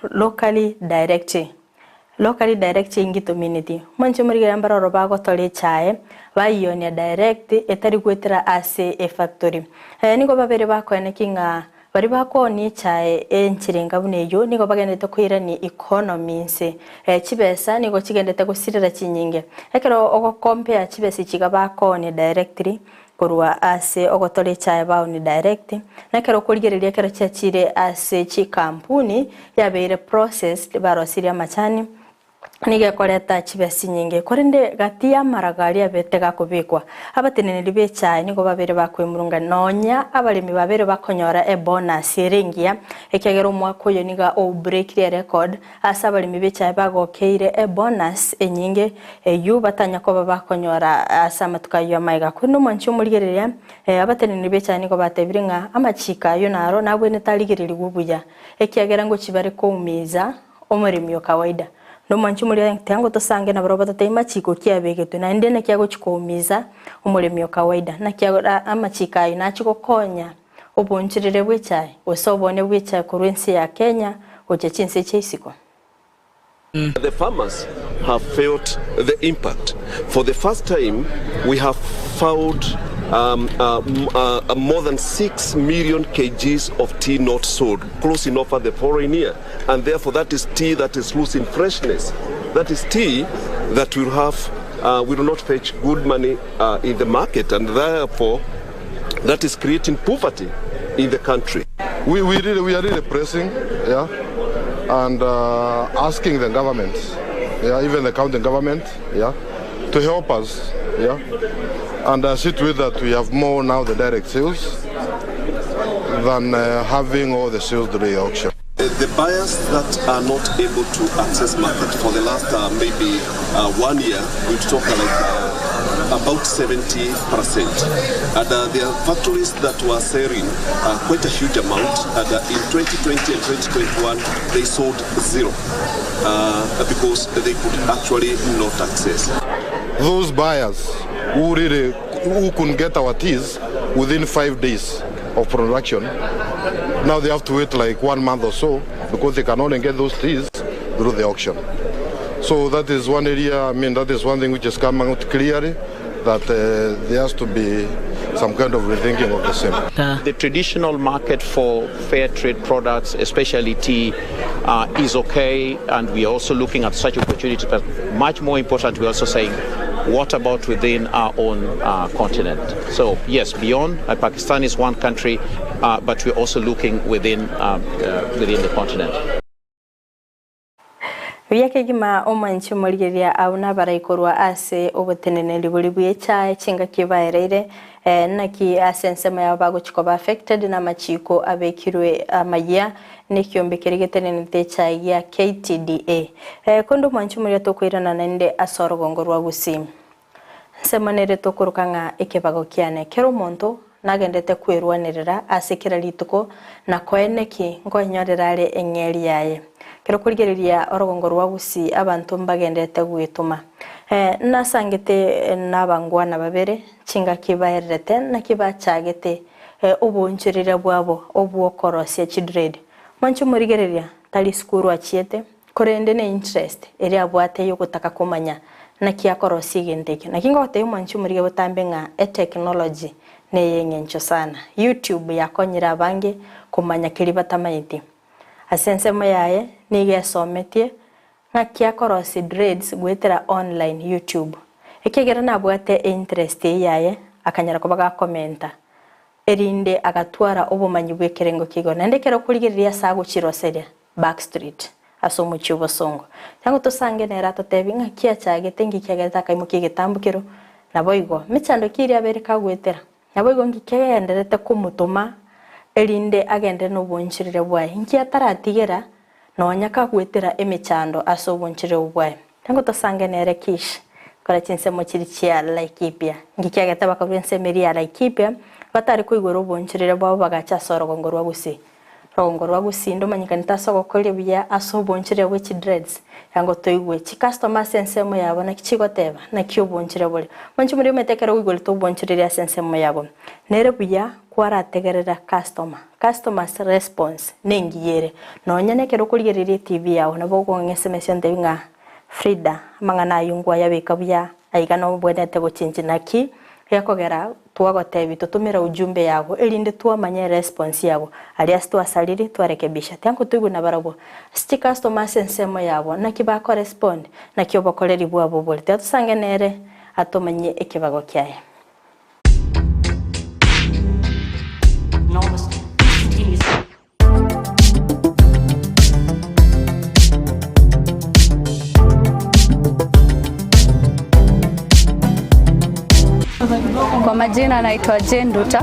locally direct ingito minute manje muri gamba ro bago tole chae bayonia direct etari gwetera ase e factory niko babere bakwene kinga bari bakoni chae enchirenga buneyo nigo bagendete kwira ni economy nse chibesa nigo chigendete gusirira chinyinge ekero ogo compare chibesa chiga bakoni directly korwa ase ogotore chae bao ni direct nakero kurigereria kero chachire ase chi kampuni yabeire processed barosiria machani nige koreta chibesi nyinge korinde gatia maragari abete gakubikwa abatenene bechaye nigo babere bakwemurunga nonya abalimi babere bakonyora bonus eringia ekegero mwako yo niga o break the record asa abalimi bechaye bagokeire bonus enyinge yu batanya ko bakonyora asa matukayo maiga kuno manchi umurigereria abatenene bechaye nigo batebiringa amachika yo naro nabwe netaligereri gubuya ekegera ngo kibare ko umiza omurimi kawaida no manchu muri tango tosange na barobata tema chiko kiabegetu na ndene kyago chikomiza umuremyo kawaida na kyago amachika ina chiko konya obonchirire bwechai osobone bwechai ku Ense ya Kenya oje chinse cheisiko. The farmers have felt the impact. For the first time, we have found more than 6 million kgs of tea not sold, close enough for the foreign year. And therefore that is tea that is losing freshness. That is tea that will have, will not fetch good money in the market, and therefore that is creating poverty in the country. We are really pressing, yeah, and asking the government, yeah, even the county government, yeah, to help us, yeah, and see to it that we have more now the direct sales than having all the sales to the auction. The buyers that are not able to access market for the last maybe 1 year, we talk like about 70%. And there are factories that were selling quite a huge amount, and in 2020 and 2021 they sold zero because they could actually not access. Those buyers who couldn't get our teas within 5 days of production, now they have to wait like 1 month or so because they can only get those teas through the auction. So that is one area, I mean, that is one thing which has come out clearly, that there has to be some kind of rethinking of the same. The traditional market for fair trade products, especially tea, is okay, and we are also looking at such opportunities, but much more important, we're also saying, what about within our own continent? So yes, beyond, Pakistan is one country, but we're also looking within the continent. Yake gima omanchi murigeria auna baraikorwa ase obotenene libuli bwecha chinga kibaerere naki asensema yabago chikoba affected na machiko abekirwe amaya nikiombekerege tenene techa ya KTDA kondo manchi muri tokwirana nende asorogongo rwa Gusii semanere tokurukanga ekebago kiane kero monto nagendete kwirwanirira asekera lituko na koeneki ngonyorerare engeri yaye kero kurigereria orogongo rwa Gusii abantu mbagendete gwituma nasangete nabangwana babere chinga kibaherete na kibachagete ubunchirira bwabo obwokorosia chidred manchu murigereria tali skuru achiete korende ne interest eri abwate yo gutaka kumanya na kiakorosia gendeke na kingote manchu murige butambe nga technology ne yengencho sana YouTube yakonyira abange kumanya kiribatamaiti asensemo yaye nige sometie ngakia korosi dreads gwetera online YouTube ekegera nabwate interest yaye akanyara kubaga commenta erinde agatwara obumanyi bwekerengo kigo nandekero kurigereria sago chiroseria backstreet asomu chubosongo yango tosange nera totebi ngakia chagete ngikegeta kaimuki getambukiro naboigo michando kiri abereka gwetera naboigo ngikegenderete kumutuma erinde agende no bonchirire bwaye nkia taratigera no nyaka gwetera emichando asobonchire bwaye tango tosange nere kish kora chinsemo chiri chia Laikipia ngikegeta bakabwense meria Laikipia batari kuigoro bonchirire bwabo bagacha sorogongo rwa Gusii rongo rwa Gusii ndo manyikanita sogokole bya asobonchire bwe dreads yango toigwe chi customer sensemo yabo na kichigoteba na kyobonchire bole manchi muri metekera wigole to bonchirire sensemo yabo nere bya kwarategerera customers response nengiyere nonyane kero kurigereria TV yawo nabo gongesemesyo ndebinga Frida mangana yungwa yabeka bya aigano bwenete gochinjinaki yakogera twagotebi tutumira ujumbe yago elinde twamanye response yago alias twasaliri twarekebisha tangu tuigu na barabo sti customers ensemo yabo na kiba correspond na kyobokoreri bwabo bolte tusangenere atomanye ekibago kyaye. Kwa majina naitwa Jane Duta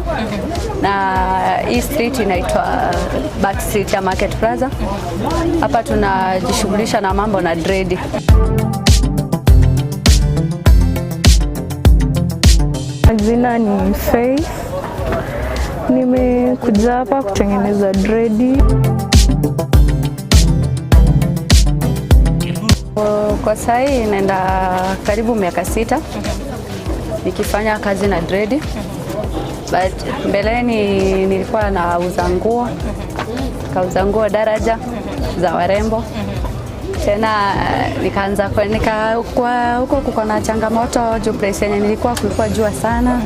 na hii street inaitwa Back Street ya Market Plaza. Hapa tunajishughulisha na mambo na dread. Majina ni Faith. Nimekuja hapa kutengeneza dread. Kwa sasa hii naenda karibu miaka 6 nikifanya kazi na dread. But mbeleni nilikuwa nauza nguo. Kauza nguo daraja za warembo. Tena nikaanza kwa huko kuko na changamoto juu price yenye nilikuwa kulikuwa jua sana.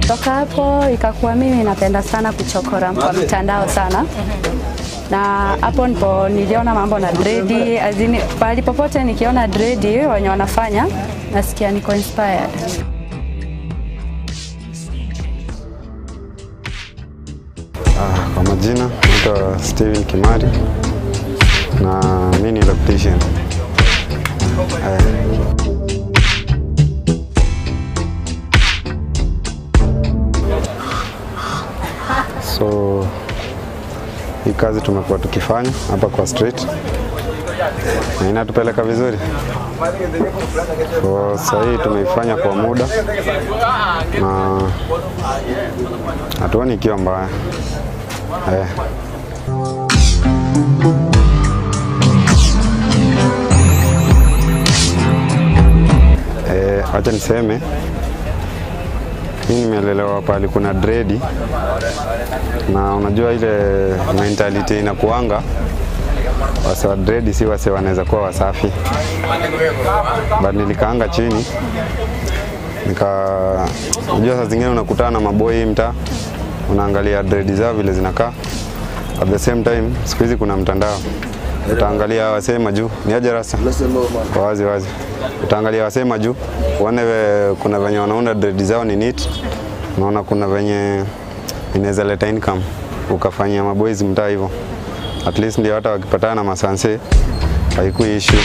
Toka hapo ikakuwa mimi napenda sana kuchokora kwa mitandao sana. Na hapo ndipo niliona mambo na dread, azini pale popote nikiona dread wenye wanafanya nasikia niko inspired. Kwa majina naitwa Steven Kimari na mimi ni electrician. So hii kazi tumekuwa tukifanya hapa kwa street na inatupeleka vizuri. Kwa sasa hii tumeifanya kwa muda na hatuoni ikiwa mbaya. Acha niseme mimi nimelelewa pale kuna dread na unajua ile mentality inakuanga wase wa dread si wase wanaweza kuwa wasafi. But nilikaanga chini unajua saa zingine unakutana na maboy mtaa unaangalia dread zao vile zinakaa. At the same time siku hizi kuna mtandao utaangalia wasema juu ni aje rasa wazi wazi, utaangalia wasema juu uone kuna venye wanaunda dread zao ni neat, unaona kuna venye inaweza leta income ukafanyia maboys mtaa hivyo. At least ndio hata wakipatana na masanse haikui issue.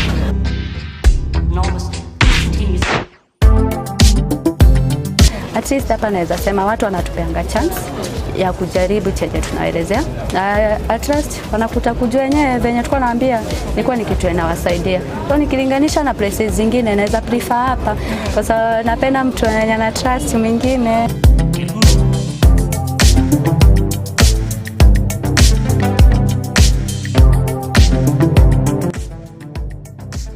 At least hapa naweza sema watu wanatupeanga chance ya kujaribu chenye tunaelezea. Na at least wanakuta kujua yenyewe venye tulikuwa naambia nilikuwa ni kitu inawasaidia. Kwa nikilinganisha na places zingine naweza prefer hapa kwa sababu napenda mtu mwenye ana trust mwingine.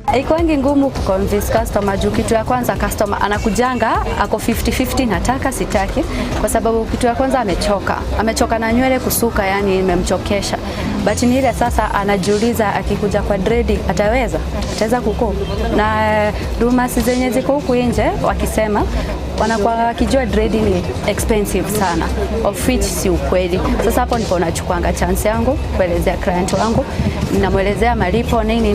Haikuangi ngumu kuconvince customer juu kitu ya kwanza customer anakujanga ako 50-50 nataka sitaki kwa sababu kitu ya kwanza amechoka na nywele kusuka, yani imemchokesha. But ni ile sasa anajiuliza akikuja kwa dread ataweza kuko na rumors zenye ziko huku nje wakisema wanakuwa wakijua dread ni expensive sana, of which si ukweli. Sasa hapo ndipo nachukuanga chance yangu kuelezea client wangu, ninamuelezea malipo nini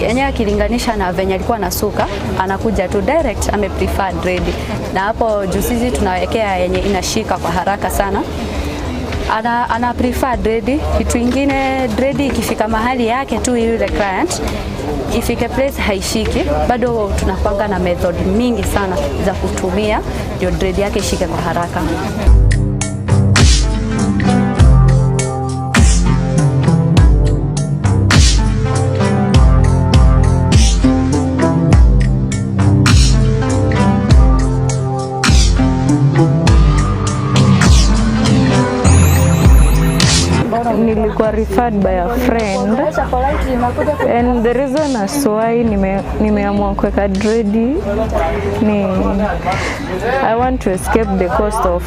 yenyewe akilinganisha na venye alikuwa nasuka anakuja tu direct ameprefer dread. Na hapo juu sisi tunawekea yenye inashika kwa haraka sana, ana prefer dread. Kitu ingine dread ikifika mahali yake tu yule client ifike place haishiki, bado tunapanga na method mingi sana za kutumia ndio dread yake ishike kwa haraka. Nilikuwa referred by a friend and the reason as why nimeamua kuweka dread ni I want to escape the cost of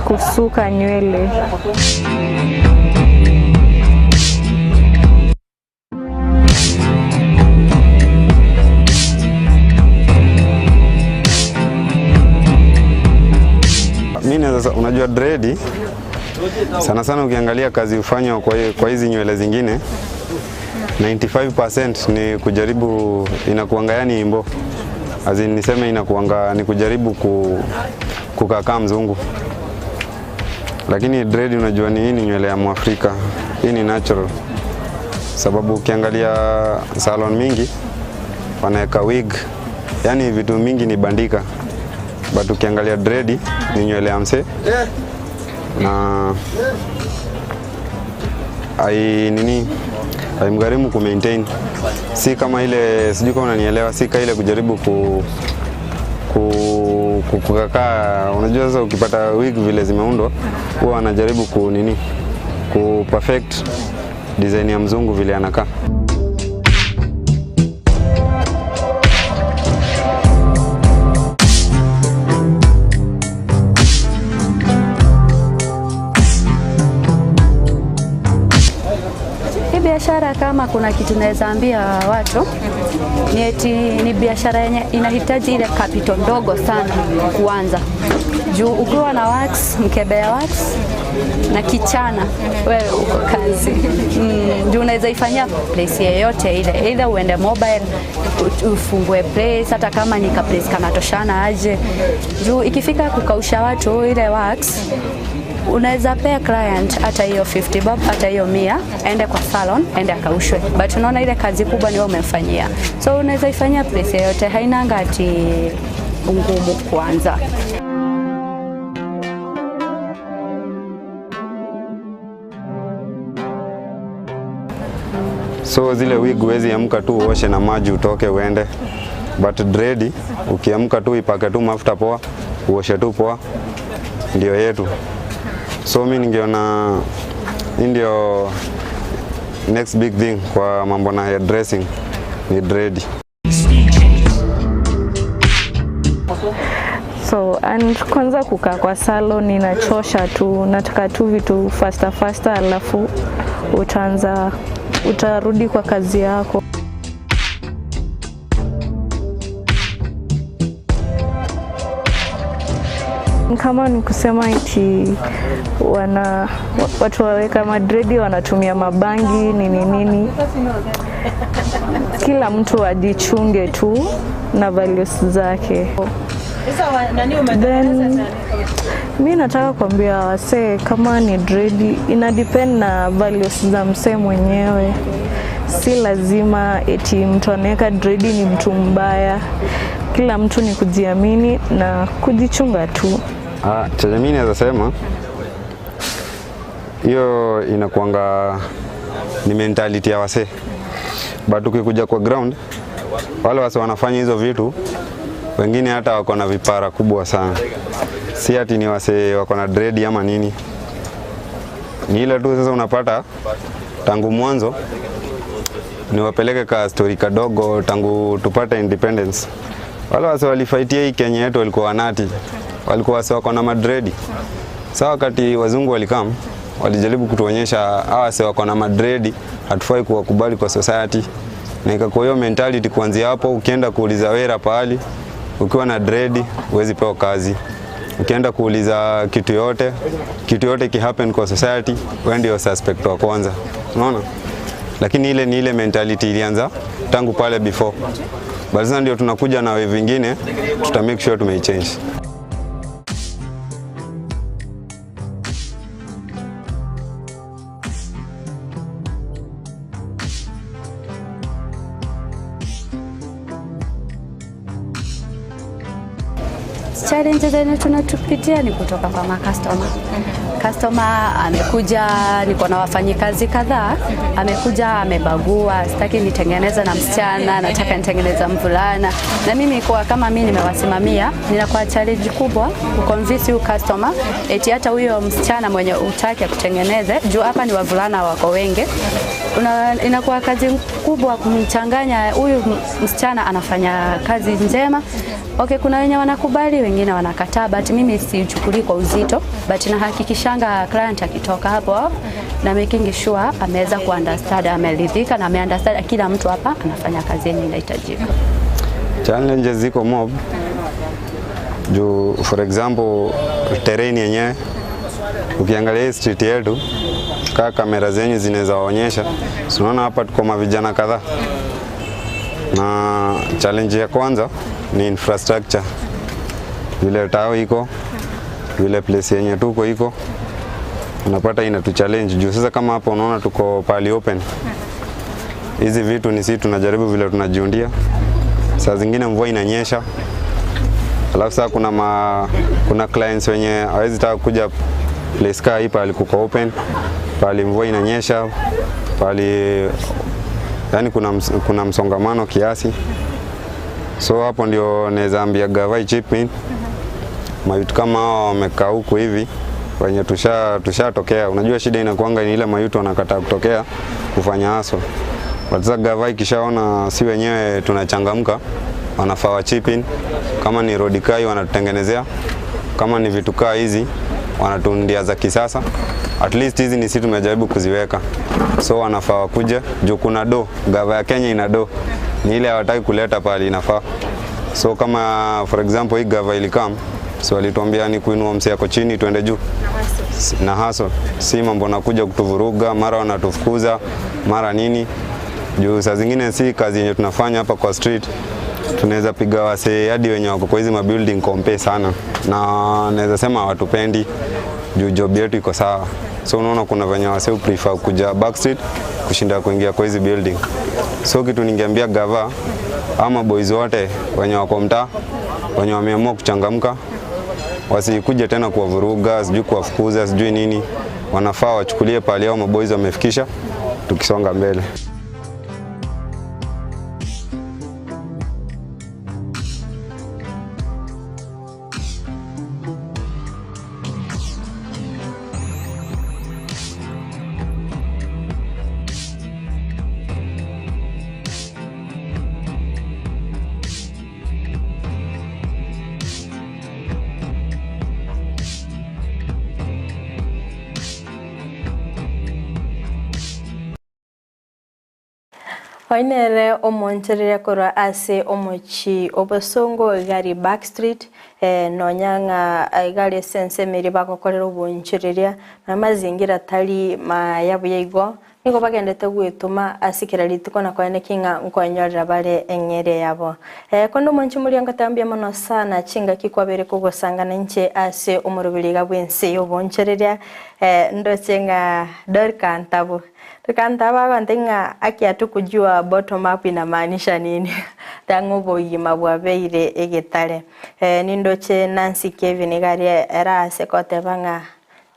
kusuka nywele. Unajua dread sana sana ukiangalia kazi ufanywa kwa hizi nywele zingine 95% ni kujaribu inakuanga yani imbo. Azin niseme inakuanga ni kujaribu kukaa mzungu. Lakini dread unajua ni nywele ya Mwafrika. Hii ni natural. Sababu ukiangalia salon mingi wanaweka wig. Yani vitu mingi ni bandika. But ukiangalia dread ni nywele ya mse. Na mgharimu ku maintain. Si kama ile sijui kama unanielewa, si kama ile kujaribu kukakaa. Unajua sasa ukipata wig vile zimeundwa huwa wanajaribu ku perfect design ya mzungu vile anakaa. Biashara kama kuna kitu naweza ambia watu ni biashara yenye inahitaji ile capital ndogo sana kuanza. Juu ukiwa na wax, mkebe ya wax na kichana wewe uko kazi. Juu unaweza ifanyia place yoyote ile. Either uende mobile ufungue place hata kama ni ka place kanatoshana aje. Juu ikifika kukausha watu ile wax unaweza pea client hata hiyo 50 bob hata hiyo 100 aende kwa salon aende akaushwe, but unaona ile kazi kubwa ni wewe umemfanyia, so unaweza ifanyia place yote, hainanga ati ngumu kwanza. So zile wig huwezi amka tu uoshe na maji utoke uende, but dread ukiamka tu ipake tu mafuta poa uoshe tu poa, ndio yetu. So mimi ningeona ndio next big thing kwa mambo na hair dressing ni dread. So and kwanza kukaa kwa salon inachosha tu, nataka tu vitu faster alafu utarudi kwa kazi yako. Kama ni kusema iti watu waweka madredi wanatumia mabangi nini, kila mtu ajichunge tu na values zake. Then mimi nataka kuambia wasee kama ni dredi ina depend na values za msee mwenyewe. Si lazima eti mtu anaweka dredi ni mtu mbaya. Kila mtu ni kujiamini na kujichunga tu. Chenye mimi naweza sema hiyo inakuanga ni mentality ya wasee. But ukikuja kwa ground wale wasee wanafanya hizo vitu wengine hata wako na vipara kubwa sana. Si ati ni wasee wako na dread ama nini. Ni ile tu sasa unapata tangu mwanzo ni wapeleke ka story kadogo tangu tupate independence. Wale wasee walifightia hii Kenya yetu walikuwa wanati. Walikuwa wasee wako na madredi. Sasa wakati wazungu walikam walijaribu kutuonyesha hawa wasee wako na madredi hatufai kuwakubali kwa society. Na ikakuwa hiyo mentality kuanzia hapo ukienda kuuliza wera pahali ukiwa na dredi huwezi pewa kazi. Ukienda kuuliza kitu yote ki happen kwa society wewe ndio suspect wa kwanza. Unaona? Lakini ile ni ile mentality ilianza tangu pale before. Basi ndio tunakuja na wave vingine tuta make sure tumechange. Challenge zenye tunatupitia ni kutoka kwa customer. Customer amekuja, niko na wafanyikazi kadhaa, amekuja amebagua, sitaki nitengeneze na msichana, nataka nitengeneza mvulana. Na mimi kwa kama mimi nimewasimamia, ninakuwa challenge kubwa kuconvince huyu customer eti hata huyo msichana mwenye utaki kutengeneze, juu hapa ni wavulana wako wengi. Inakuwa kazi kubwa kumchanganya huyu msichana anafanya kazi njema. Okay, kuna wenye wanakubali, wengine wanakataa, but mimi sichukuli kwa uzito, but nahakikishanga client akitoka hapo na making sure ameweza kuunderstand, ameridhika na ameunderstand kila mtu hapa anafanya kazi yenye inahitajika. Challenges ziko mob. For example, terrain yenyewe Ukiangalia hii street yetu, kaa kamera zenyu zinaweza waonyesha. Unaona hapa tuko mavijana kadhaa. Na challenge ya kwanza ni infrastructure. Vile tao iko, vile place yenye tuko iko, unapata inatu challenge juu sasa kama hapo unaona tuko pali open. Hizi vitu ni sisi tunajaribu vile tunajiundia. Saa zingine mvua inanyesha. Alafu sasa kuna clients wenye hawezi taka kuja place kaa hii pali kuko open, pali mvua inanyesha, pali yani kuna msongamano kiasi. So hapo ndio naweza ambia gavai chip in. Mayutu kama hao wamekaa huku hivi wenye tushatokea. Unajua shida inakuanga ni ile mayutu wanakataa kutokea kufanya haso. Sasa gavai kishaona si wenyewe tunachangamka, wanafaa wa chip in. Kama ni road kai wanatutengenezea, kama ni vitu kaa hizi wanatundia za kisasa. At least hizi ni sisi tumejaribu kuziweka. So wanafaa kuja juu kuna do, gava ya Kenya ina do. Ni ile hawataki kuleta pale inafaa. So kama for example hii gava ilikam, so walituambia ni kuinua mse yako chini tuende juu. Na haso, si mambo nakuja kutuvuruga, mara wanatufukuza, mara nini. Juu saa zingine si kazi yenye tunafanya hapa kwa street. Tunaweza piga wase hadi wenye wako kwa hizi mabuilding kompe sana. Na naweza sema hawatupendi juu job yetu iko sawa. So unaona kuna wenye wase prefer kuja backstreet kushinda kuingia kwa hizi building. So kitu ningeambia gava ama boys wote wenye wako mtaa, wenye wameamua kuchangamka, wasikuje tena kuwavuruga, sijui kuwafukuza, sijui nini. Wanafaa wachukulie pale hao maboys wamefikisha tukisonga mbele. Oinere Y'Oboonchoreria korwa ase omochi obosongo gari backstreet nonyanga gari sense meri bagokorera obonchoreria na mazingira tali mayabuye igo niko bagendete gwituma asikira ritiko na kwene kinga nkonyorera bare engere yabo kondo monchi muri ngatambia mono sana chinga kikwabere kugosangana nche ase omurubiriga bwense y'Oboonchoreria ndochenga dorkantabo tukantaba kwantenga akiatu kujua bottom up inamaanisha nini tangu boyima bwabeire egetare nindoche Nancy Kevin gari era sekote banga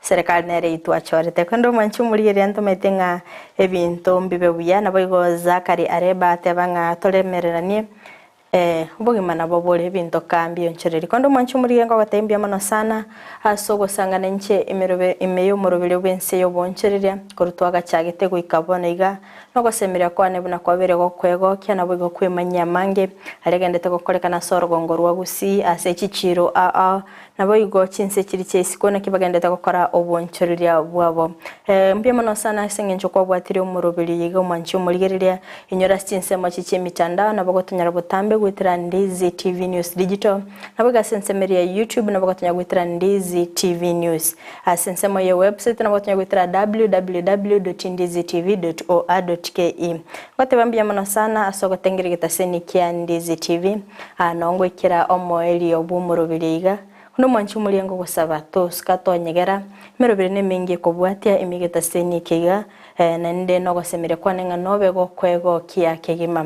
serikali nere itwachorete kondo manchu muri rento metenga ebinto mbibe buya nabo igo Zakari areba tebanga tolemereranie ubugima nabo bole binto kambi onchereri kondo manchu muri ngo batembia mono sana asogo sangana nche imeyo murubire bwense y'Oboonchoreria korutwaga chagete guikabona iga no gosemerera kwane buna kwabere gokwego kya nabo igo kwemanya mange aregendete gokorekana sorogongo rwa Gusii ase chichiro nabo igo chinse chiri chesikona kibagendete gokora O'Boonchoreria bwabo mbia mono sana sengencho kwa bwatire umurubire yiga manchu muri inyora chinse machiche mitandao nabo gotunyara butambe gwitira Ndizi TV News Digital nabo gasensemeri ya YouTube nabo gotunya gwitira Ndizi TV News asensemo ya website nabo gotunya gwitira www.ndizitv.or.ke gote bambia mono sana asogo tengerigeta senikia Ndizi TV anongwe kira omoeli obumurubiriga kuno mwanchu muliengo gusaba toska tonyegera merobire ne mingi kubwatia imigeta senikiga na nde no gosemere kwanenga nobe gokwego kia kegima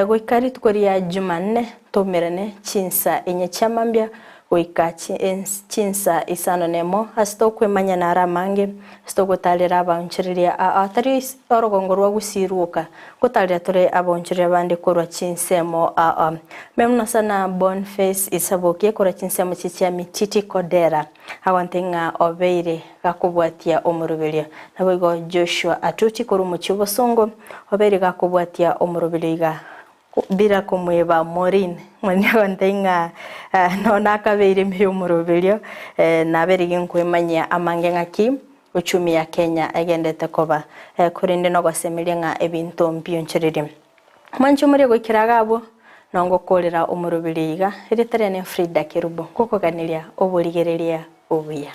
goikari tukoria Jumanne tomerene chinsa enye chamambia goikachi chinsa isano nemo astokwe manya na ramange stogotalera Y'Oboonchoreria atari orogongo rwa gusiruka gotalera tore Y'Oboonchoreria bande korwa chinsemo memna sana Boniface isabokie korwa chinsemo chichia mititi kodera awantenga obeire gakubwatia omurubiria nabo igo Joshua atuti koru muchibosongo obeire gakubwatia omurubiria bira kumweba Morin mwanya wantenga nona kabeire mbiyo murubirio na berigi nkwemanya amange ngaki uchumi ya Kenya agendete koba kurinde no gosemeria nga ebinto Y'Oboonchoreria manchu muri gukiragabo nongo kolera omurubiriga iritare ne Frida Kerubo kukoganiria oburigereria obuya.